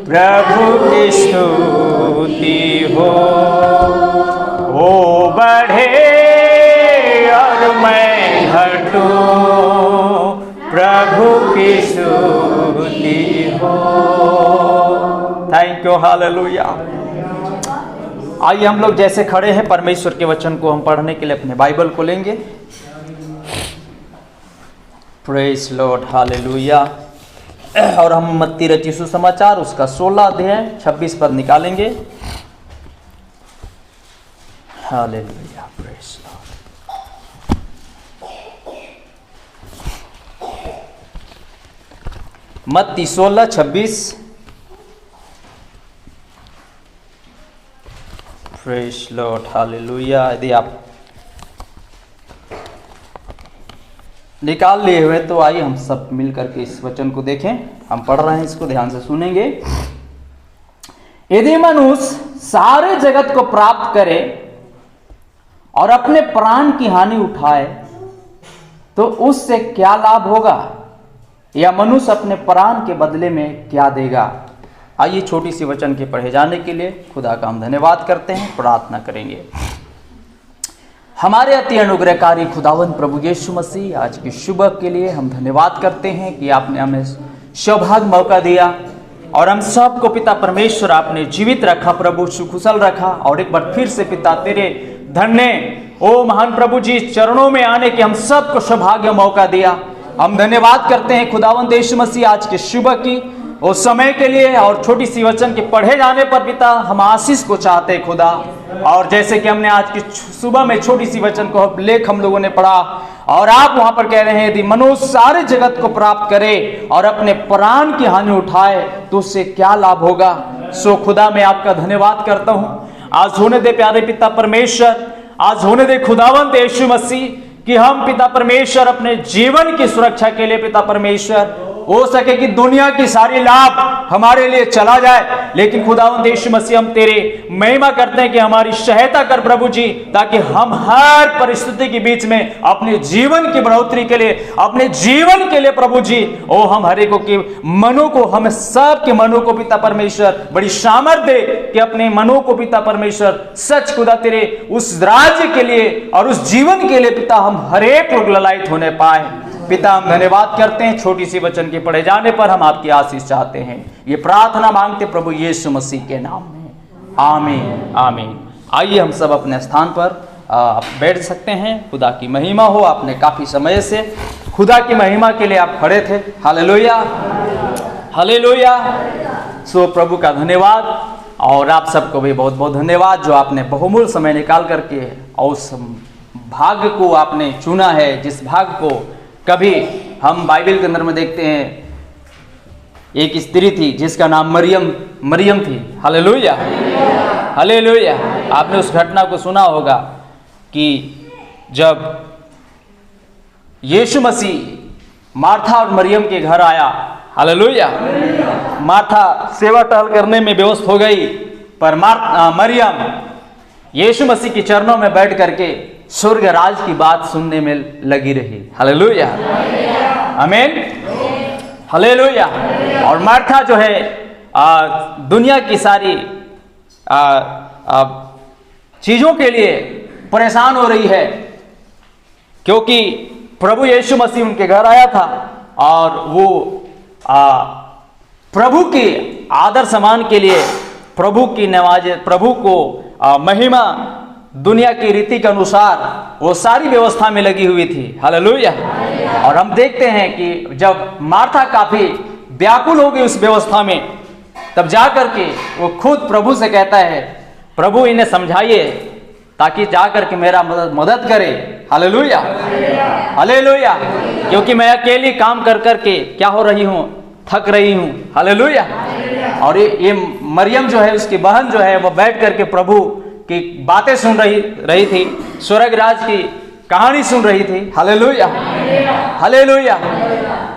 प्रभु की स्तुति हो बढ़े और मैं घटूं प्रभु की स्तुति हो। Thank you, hallelujah. आइए हम लोग जैसे खड़े हैं परमेश्वर के वचन को हम पढ़ने के लिए अपने बाइबल को लेंगे। Praise Lord, hallelujah. और हम मत्ती रचित सुसमाचार उसका 16 अध्याय 26 पद निकालेंगे। Hallelujah, praise Lord. मत्ती 16:26। Praise Lord, hallelujah. यदि आप निकाल लिए हुए तो आइए हम सब मिल करके इस वचन को देखें। हम पढ़ रहे हैं, इसको ध्यान से सुनेंगे। यदि मनुष्य सारे जगत को प्राप्त करे और अपने प्राण की हानि उठाए तो उससे क्या लाभ होगा, या मनुष्य अपने प्राण के बदले में क्या देगा। आइए छोटी सी वचन के पढ़े जाने के लिए खुदा का हम धन्यवाद करते हैं, प्रार्थना करेंगे। हमारे अति अनुग्रहकारी खुदावंद प्रभु यीशु मसीह, आज की सुबह के लिए हम धन्यवाद करते हैं कि आपने हमें सौभाग्य मौका दिया और हम सबको पिता परमेश्वर आपने जीवित रखा, प्रभु सुकुशल रखा। और एक बार फिर से पिता तेरे धन्य ओ महान प्रभु जी चरणों में आने के हम सबको सौभाग्य मौका दिया। हम धन्यवाद करते हैं खुदावंद यीशु मसीह आज के सुबह की उस समय के लिए और छोटी सी वचन के पढ़े जाने पर पिता हम आशीष को चाहते हैं खुदा। और जैसे कि हमने आज की सुबह में छोटी सी वचन को लेख हम लोगों ने पढ़ा और आप वहां पर कह रहे हैं यदि मनुष्य सारे जगत को प्राप्त करे और अपने प्राण की हानि उठाए तो उससे क्या लाभ होगा। सो खुदा मैं आपका धन्यवाद करता हूं। आज होने दे प्यारे पिता परमेश्वर, आज होने दे खुदावंत यीशु मसीह कि हम पिता परमेश्वर अपने जीवन की सुरक्षा के लिए पिता परमेश्वर हो सके कि दुनिया की सारी लाभ हमारे लिए चला जाए, लेकिन खुदावंद यीशु मसीह हम तेरे महिमा करते हैं कि हमारी सहायता कर प्रभु जी, ताकि हम हर परिस्थिति के बीच में अपने जीवन की बढ़ोतरी के लिए, अपने जीवन के लिए प्रभु जी ओ हम हर एक के मनों को, हम सब के मनों को पिता परमेश्वर बड़ी सामर्थ दे कि अपने मनों को पिता परमेश्वर सच खुदा तेरे उस राज्य के लिए और उस जीवन के लिए पिता हम हर एक लोग ललायत होने पाए। पिता हम धन्यवाद करते हैं, छोटी सी वचन के पढ़े जाने पर हम आपकी आशीष चाहते हैं। ये प्रार्थना मांगते प्रभु यीशु मसीह के नाम में, आमीन आमीन। आइए हम सब अपने स्थान पर आप बैठ सकते हैं। खुदा की महिमा हो। आपने काफ़ी समय से खुदा की महिमा के लिए आप खड़े थे। Hallelujah, hallelujah. सो प्रभु का धन्यवाद, और आप सबको भी बहुत बहुत धन्यवाद जो आपने बहुमूल्य समय निकाल करके उस भाग को आपने चुना है, जिस भाग को कभी हम बाइबल के अंदर में देखते हैं। एक स्त्री थी जिसका नाम मरियम थी। Hallelujah, hallelujah. आपने उस घटना को सुना होगा कि जब यीशु मसीह मार्था और मरियम के घर आया, हालेलुया, मार्था सेवा टहल करने में व्यस्त हो गई, पर मरियम यीशु मसीह के चरणों में बैठ करके स्वर्ग राज की बात सुनने में लगी रही। हालेलुया, आमीन, हालेलुया। और मार्था जो है दुनिया की सारी चीजों के लिए परेशान हो रही है, क्योंकि प्रभु यीशु मसीह उनके घर आया था और वो प्रभु के आदर सम्मान के लिए प्रभु की नवाजे, प्रभु को महिमा दुनिया की रीति के अनुसार वो सारी व्यवस्था में लगी हुई थी। हालेलुया। और हम देखते हैं कि जब मार्था काफी व्याकुल हो गई उस व्यवस्था में, तब जा करके वो खुद प्रभु से कहता है, प्रभु इन्हें समझाइए ताकि जा करके मेरा मदद करे। Hallelujah, hallelujah. क्योंकि मैं अकेली काम कर करके क्या हो रही हूँ, थक रही हूँ। हालेलुया। और ये मरियम जो है, उसकी बहन जो है, वो बैठ करके प्रभु की बातें सुन रही थी, स्वर्ग राज की कहानी सुन रही थी। Hallelujah, hallelujah.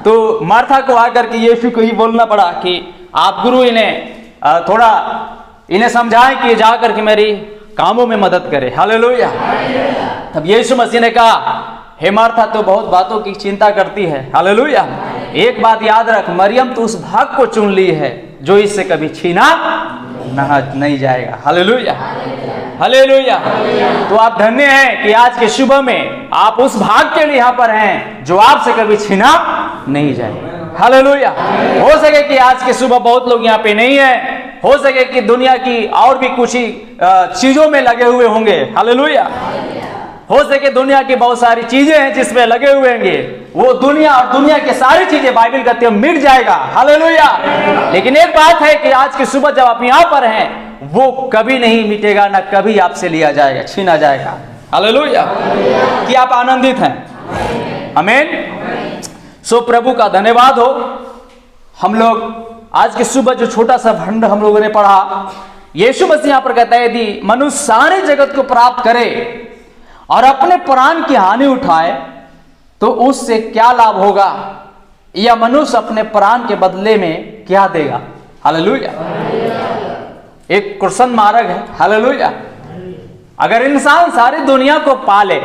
तो मार्था को आकर के यीशु को ही बोलना पड़ा कि आप गुरु इन्हें थोड़ा इन्हें समझाएं कि जा करके मेरी कामों में मदद करे। हालेलुया। तब यीशु मसीह ने कहा, हे मार्था तो बहुत बातों की चिंता करती है। हालेलुया। एक बात याद रख, मरियम तो उस भाग को चुन ली है जो इससे कभी छीना नहीं जाएगा। Hallelujah, hallelujah. तो आप धन्य हैं कि आज के सुबह में आप उस भाग के लिए यहाँ पर हैं जो आपसे कभी छीना नहीं जाएगा। हालेलुया। हो सके कि आज के सुबह बहुत लोग यहाँ पे नहीं है, हो सके कि दुनिया की और भी कुछ ही चीजों में लगे हुए होंगे। हालेलुया। हो सके दुनिया की बहुत सारी चीजें हैं जिसमें लगे हुए होंगे, वो दुनिया और दुनिया की सारी चीजें बाइबल कहती है मिट जाएगा। हालेलुया। लेकिन एक बात है कि आज की सुबह जब आप यहाँ पर हैं, वो कभी नहीं मिटेगा, ना कभी आपसे लिया जाएगा, छीना जाएगा। हालेलुया। कि आप आनंदित हैं। आमीन। सो प्रभु का धन्यवाद हो। हम लोग आज की सुबह जो छोटा सा खंड हम लोगों ने पढ़ा, यीशु मसीह यहाँ पर कहता है, यदि मनुष्य सारे जगत को प्राप्त करे और अपने प्राण की हानि उठाए तो उससे क्या लाभ होगा, या मनुष्य अपने प्राण के बदले में क्या देगा। हालेलुया। एक क्वेश्चन मार्क है। हालेलुया। अगर इंसान सारी दुनिया को पाले,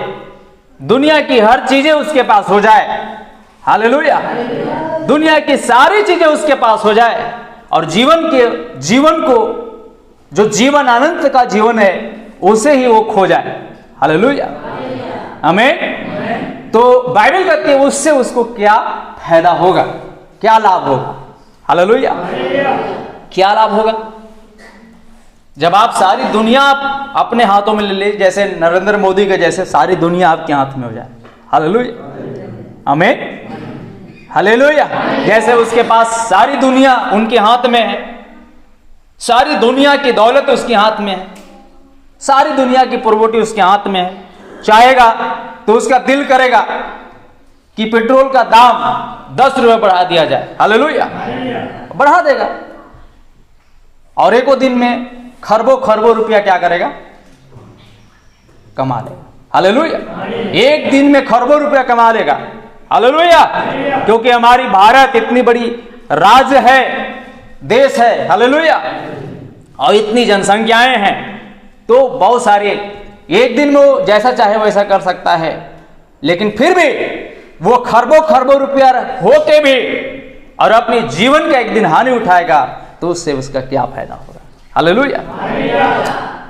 दुनिया की हर चीजें उसके पास हो जाए, हालेलुया, दुनिया की सारी चीजें उसके पास हो जाए, और जीवन को जो जीवन अनंत का जीवन है उसे ही वो खो जाए। हालेलुया, आमीन। तो बाइबल कहती है उससे उसको क्या फायदा होगा, क्या लाभ होगा। हालेलुया। क्या लाभ होगा जब आप सारी दुनिया अपने हाथों में ले ले, जैसे नरेंद्र मोदी के जैसे सारी दुनिया आपके हाथ में हो जाए। हालेलुया, आमीन, हालेलुया। जैसे उसके पास सारी दुनिया उनके हाथ में है, सारी दुनिया की दौलत उसके हाथ में है, सारी दुनिया की प्रॉपर्टी उसके हाथ में है, चाहेगा तो उसका दिल करेगा कि पेट्रोल का दाम 10 रुपए बढ़ा दिया जाए। हालेलुया, बढ़ा देगा, और एको दिन में खरबों खरबों रुपया क्या करेगा, कमा लेगा। हालेलुया। एक दिन में खरबों रुपया कमा लेगा। हालेलुया। क्योंकि हमारी भारत इतनी बड़ी राज्य है, देश है। हालेलुया। और इतनी जनसंख्याएं हैं, तो बहुत सारे एक दिन में वो जैसा चाहे वैसा कर सकता है, लेकिन फिर भी वो खरबों खरबों रुपया होके भी और अपने जीवन का एक दिन हानि उठाएगा तो उससे उसका क्या फायदा होगा। हालेलुया,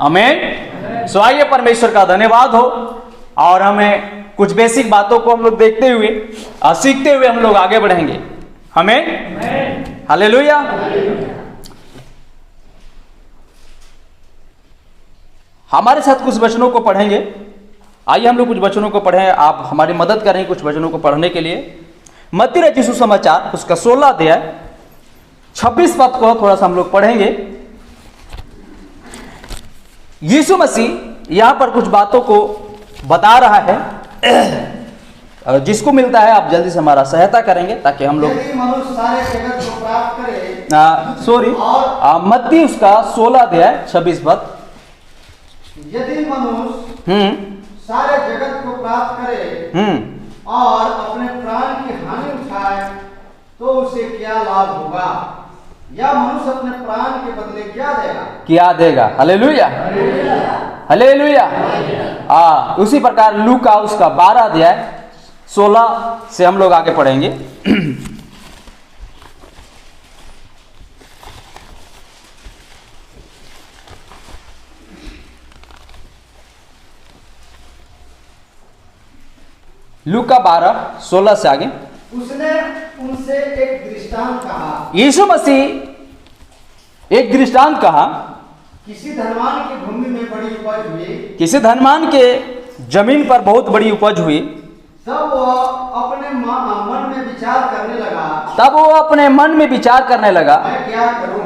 आमीन। सो आइए परमेश्वर का धन्यवाद हो, और हमें कुछ बेसिक बातों को हम लोग देखते हुए सीखते हुए हम लोग आगे बढ़ेंगे। हमें हालेलुया। हमारे साथ कुछ वचनों को पढ़ेंगे आइए हम लोग कुछ वचनों को पढ़ें, आप हमारी मदद करें कुछ वचनों को पढ़ने के लिए। मत्ती रचित सुसमाचार उसका 16 अध्याय 26 पद को थोड़ा सा हम लोग पढ़ेंगे। यीशु मसीह यहां पर कुछ बातों को बता रहा है, जिसको मिलता है आप जल्दी से हमारा सहायता करेंगे ताकि हम लोग यदि मनुष्य सारे जगत को प्राप्त करे, मत्ती उसका 16 अध्याय 26 पद। यदि मनुष्य सारे जगत को प्राप्त करे और अपने प्राण की हानि उठाए तो उसे क्या लाभ होगा? या मनुष्य अपने प्राण के बदले क्या देगा? क्या देगा? Hallelujah, hallelujah. उसी प्रकार लूका उसका 12 अध्याय 16 से हम लोग आगे पढ़ेंगे। लूका 12:16 से आगे। उसने उनसे एक दृष्टांत कहा। यीशु मसीह एक दृष्टांत कहा। किसी धनवान की भूमि में बड़ी उपज हुई। किसी धनवान के जमीन पर बहुत बड़ी उपज हुई। तब वो अपने मन में विचार करने लगा,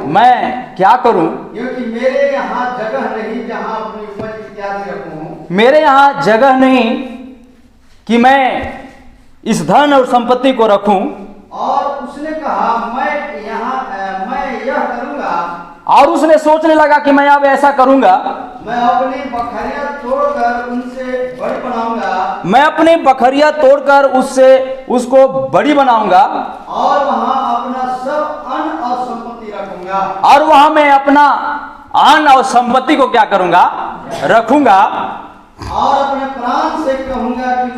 मैं क्या करूं? क्योंकि मेरे यहाँ जगह नहीं जहाँ अपनी उपज इत्यादि रखूं। मेरे यहाँ जगह नहीं कि मैं इस धन और संपत्ति को रखूं। और उसने कहा मैं यह करूंगा। और उसने सोचने लगा कि मैं अब ऐसा करूंगा, मैं अपनी बखरियां तोड़कर उनसे बड़ी बनाऊंगा। मैं अपनी बखरियां तोड़कर उसको बड़ी बनाऊंगा। और वहां अपना सब अन्न और संपत्ति रखूंगा। और वहां मैं अपना अन्न और संपत्ति को क्या करूंगा? रखूंगा। और अपने प्राण से कहूंगा कि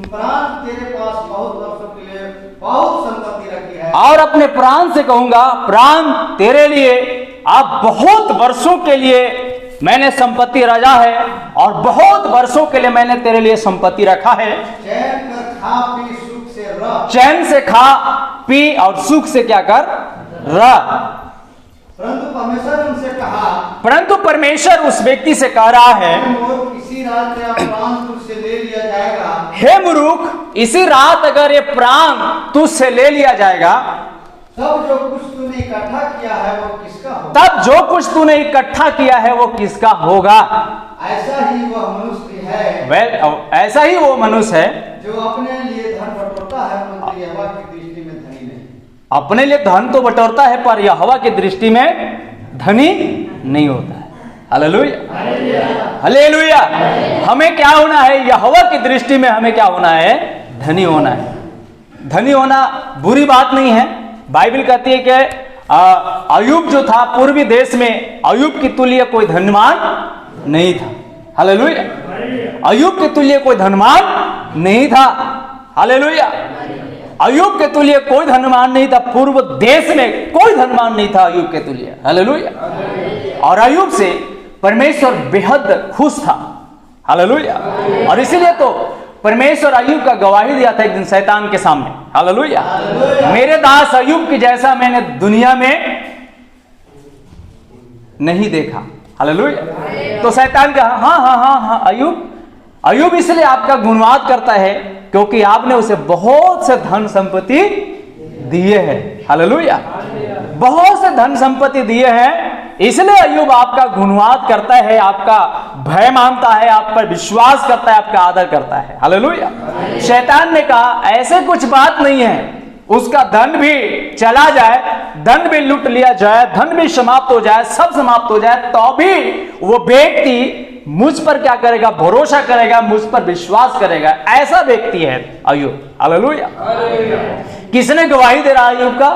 प्राण तेरे पास बहुत वर्षों के लिए बहुत संपत्ति रखी है। और अपने प्राण से कहूंगा, प्राण तेरे लिए अब बहुत वर्षों के लिए मैंने संपत्ति रजा है और बहुत वर्षों के लिए मैंने तेरे लिए संपत्ति रखा है। चैन कर खा पी सुख से रह। चैन से खा पी और सुख से क्या कर? रह। परंतु परमेश्वर उस व्यक्ति से कह रहा है, इसी रात तेरा प्राण तुझसे ले लिया जाएगा। हे मूर्ख, इसी रात अगर ये प्राण तुझसे ले लिया जाएगा, तब जो कुछ तूने इकट्ठा किया है वो किसका होगा? तब जो कुछ तूने इकट्ठा किया है वो किसका होगा? ऐसा ही वह मनुष्य है। ऐसा ही वो मनुष्य है जो अपने लिए धन बटोरता है परंतु यहोवा की दृष्टि में धनी नहीं। अपने लिए धन तो बटोरता है पर यहोवा की दृष्टि में धनी नहीं होता है। Hallelujah, hallelujah. हमें क्या होना है? यहोवा की दृष्टि में हमें क्या होना है? धनी होना है। धनी होना बुरी बात नहीं है। बाइबल कहती है कि अय्यूब जो था पूर्वी देश में, अय्यूब की तुल्य कोई धनवान नहीं था। हालेलुया, अय्यूब के तुल्य कोई धनवान नहीं था। हालेलुया, अय्यूब के तुल्य कोई धनवान नहीं था। पूर्व देश में कोई धनवान नहीं था अय्यूब के तुल्य। हालेलुया। और अय्यूब से परमेश्वर बेहद खुश था। हालेलुया। और इसीलिए तो परमेश्वर अय्यूब का गवाही दिया था एक दिन शैतान के सामने। हालेलुया। मेरे दास अय्यूब की जैसा मैंने दुनिया में नहीं देखा। हालेलुया। तो शैतान कहा, हाँ अय्यूब इसलिए आपका गुणवाद करता है क्योंकि आपने उसे बहुत से धन संपत्ति दिए हैं। हालेलुया। बहुत से धन संपत्ति दिए हैं, इसलिए अय्यूब आपका गुणवाद करता है, आपका भय मानता है, आप पर विश्वास करता है, आपका आदर करता है। हालेलुया। शैतान ने कहा ऐसे कुछ बात नहीं है, उसका धन भी चला जाए, धन भी लूट लिया जाए, धन भी समाप्त हो जाए, सब समाप्त हो जाए, तो भी वो व्यक्ति मुझ पर क्या करेगा? भरोसा करेगा, मुझ पर विश्वास करेगा। ऐसा व्यक्ति है अय्यूब। हालेलुया। किसने गवाही दे रहा है अय्यूब का?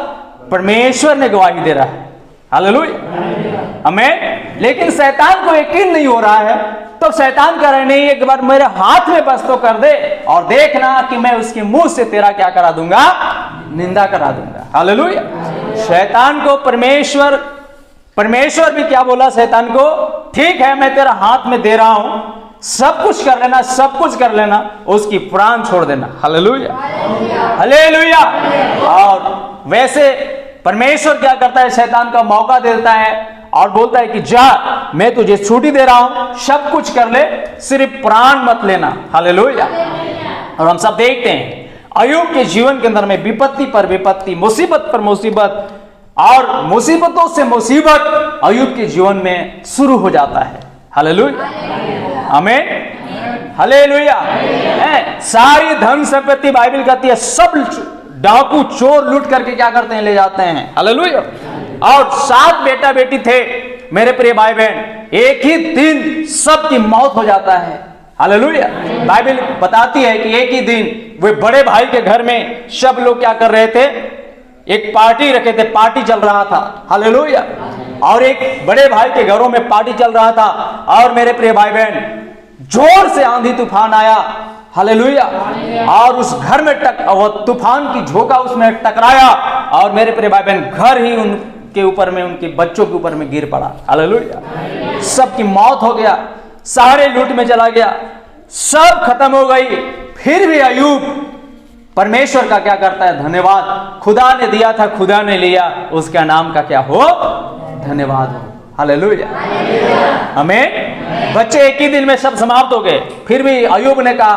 परमेश्वर ने गवाही दे रहा है। हालेलुया, आमीन। लेकिन शैतान को यकीन नहीं हो रहा है, तो शैतान कह रहे नहीं, एक बार मेरे हाथ में बस तो कर दे और देखना कि मैं उसके मुंह से तेरा क्या करा दूंगा? निंदा करा दूंगा। हालेलुया। शैतान को परमेश्वर भी क्या बोला शैतान को? ठीक है, मैं तेरा हाथ में दे रहा हूं, सब कुछ कर लेना, सब कुछ कर लेना, उसकी प्राण छोड़ देना। Hallelujah, hallelujah. और वैसे परमेश्वर क्या करता है? शैतान का मौका देता है और बोलता है कि जा, मैं तुझे छुट्टी दे रहा हूं, सब कुछ कर ले, सिर्फ प्राण मत लेना। हालेलुया। और हम सब देखते हैं अय्यूब के जीवन के अंदर में विपत्ति पर विपत्ति, मुसीबत पर मुसीबत, और मुसीबतों से मुसीबत अय्यूब के जीवन में शुरू हो जाता है। हालेलुया, आमीन, हालेलुया। सारी धन संपत्ति बाइबल कहती है सब डाकू चोर लूट करके क्या करते हैं, ले जाते हैं। हालेलुया। और 7 बेटा बेटी थे मेरे प्रिय भाई बहन, एक ही दिन सबकी मौत हो जाता है। हालेलुया। बाइबल बताती है कि एक ही दिन वे बड़े भाई के घर में सब लोग क्या कर रहे थे, एक पार्टी रखे थे, पार्टी चल रहा था। हालेलुया। और एक बड़े भाई के घरों में पार्टी चल रहा था, और मेरे प्रिय भाई बहन जोर से आंधी तूफान आया। हालेलुया। और उस घर में वो तूफान की झोंका उसमें टकराया, और मेरे प्रिय भाई बहन घर ही उनके ऊपर में, उनके बच्चों के ऊपर में गिर पड़ा। हालेलुया। सबकी मौत हो गया, सारे लूट में चला गया, सब खत्म हो गई। फिर भी अय्यूब परमेश्वर का क्या करता है, धन्यवाद। खुदा ने दिया था, खुदा ने लिया, उसका नाम का क्या हो, धन्यवाद हो। हालेलुया, हमें बच्चे एक ही दिन में सब समाप्त हो गए, फिर भी अय्यूब ने कहा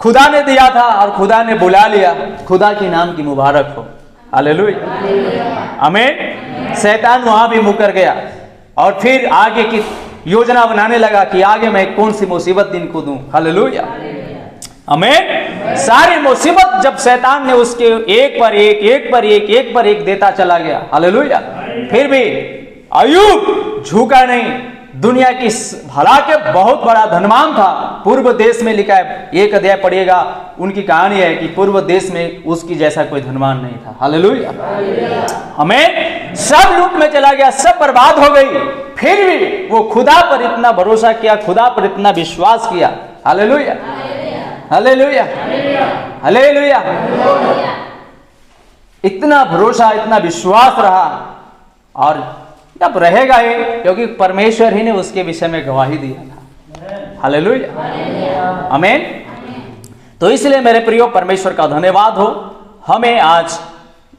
खुदा ने दिया था और खुदा ने बुला लिया, खुदा के नाम की मुबारक हो। हालेलुया, हमें शैतान वहां भी मुकर गया, और फिर आगे की योजना बनाने लगा कि आगे मैं कौन सी मुसीबत इनको दूं। हालेलुया, हमें सारी मुसीबत जब शैतान ने उसके एक पर एक देता चला गया। हालेलुया। फिर भी अय्यूब झुका नहीं। दुनिया की भला के बहुत बड़ा धनवान था, पूर्व देश में लिखा है, एक अध्याय पढ़िएगा, उनकी कहानी है कि पूर्व देश में उसकी जैसा कोई धनवान नहीं था। हालेलुया। हमें सब लूट में चला गया, सब बर्बाद हो गई, फिर भी वो खुदा पर इतना भरोसा किया, खुदा पर इतना विश्वास किया। हालेलुया, हालेलुया, हालेलुया। इतना भरोसा, इतना विश्वास रहा, और अब रहेगा ही, क्योंकि परमेश्वर ही ने उसके विषय में गवाही दिया था। हालेलुया, आमीन। तो इसलिए मेरे प्रियो, परमेश्वर का धन्यवाद हो। हमें आज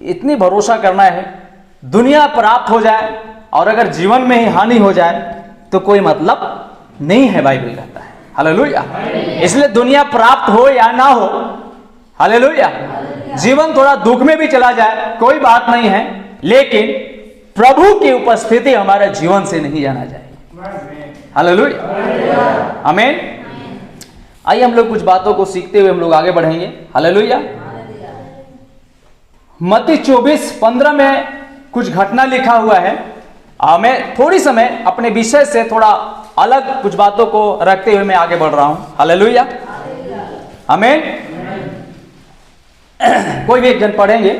इतनी भरोसा करना है, दुनिया प्राप्त हो जाए और अगर जीवन में ही हानि हो जाए तो कोई मतलब नहीं है, बाइबल कहता है। हालेलुया। इसलिए दुनिया प्राप्त हो या ना हो, हालेलुया, जीवन थोड़ा दुख में भी चला जाए कोई बात नहीं है, लेकिन प्रभु की उपस्थिति हमारे जीवन से नहीं जाना चाहिए। हालेलुया, आमीन। आइए हम लोग कुछ बातों को सीखते हुए हम लोग आगे बढ़ेंगे। हालेलुया। मत्ती 24:15 में कुछ घटना लिखा हुआ है। मैं थोड़ी समय अपने विषय से थोड़ा अलग कुछ बातों को रखते हुए मैं आगे बढ़ रहा हूं। हालेलुया, आमीन। कोई भी एक जन पढ़ेंगे।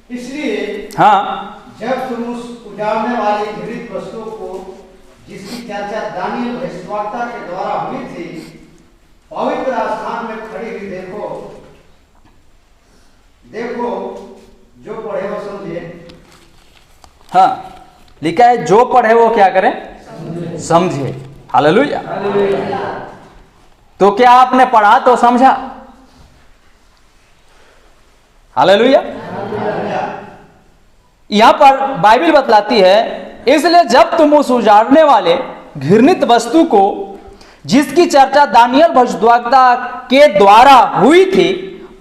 इसलिए हाँ, जब तुम उस उजाड़ने वाली घृत वस्तु को, जिसकी चर्चा दानियल भविष्यद्वक्ता के द्वारा हुई थी, पवित्र स्थान में खड़ी हुई देखो, जो पढ़े वो समझे। हाँ, लिखा है जो पढ़े वो क्या करें, समझे। हालेलुया। तो क्या आपने पढ़ा तो समझा? हालेलुया। यहां पर बाइबल बतलाती है, इसलिए जब तुम उस उजाड़ने वाले घृणित वस्तु को, जिसकी चर्चा दानियल भविष्यद्वक्ता के द्वारा हुई थी,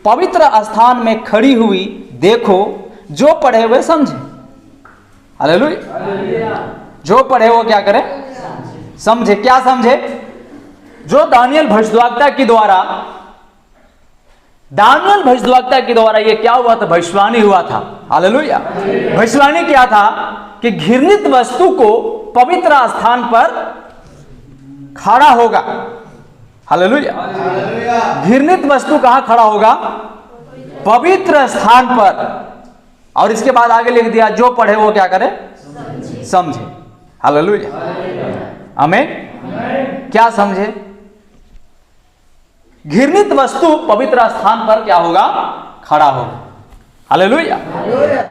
पवित्र स्थान में खड़ी हुई देखो, जो पढ़े हुए समझे। हालेलुया। जो पढ़े वो क्या करे, समझे। क्या समझे? जो दानियल भविष्यद्वक्ता के द्वारा ये क्या हुआ था, भविष्यवाणी हुआ था। हालेलुया। भविष्यवाणी क्या था कि घृणित वस्तु को पवित्र स्थान पर खड़ा होगा। हालेलुया। घृणित वस्तु कहां खड़ा होगा? पवित्र स्थान पर। और इसके बाद आगे लिख दिया, जो पढ़े वो क्या करे, समझे। हालेलुया, आमीन। क्या समझे? घृणित वस्तु पवित्र स्थान पर क्या होगा, खड़ा होगा। हालेलुया।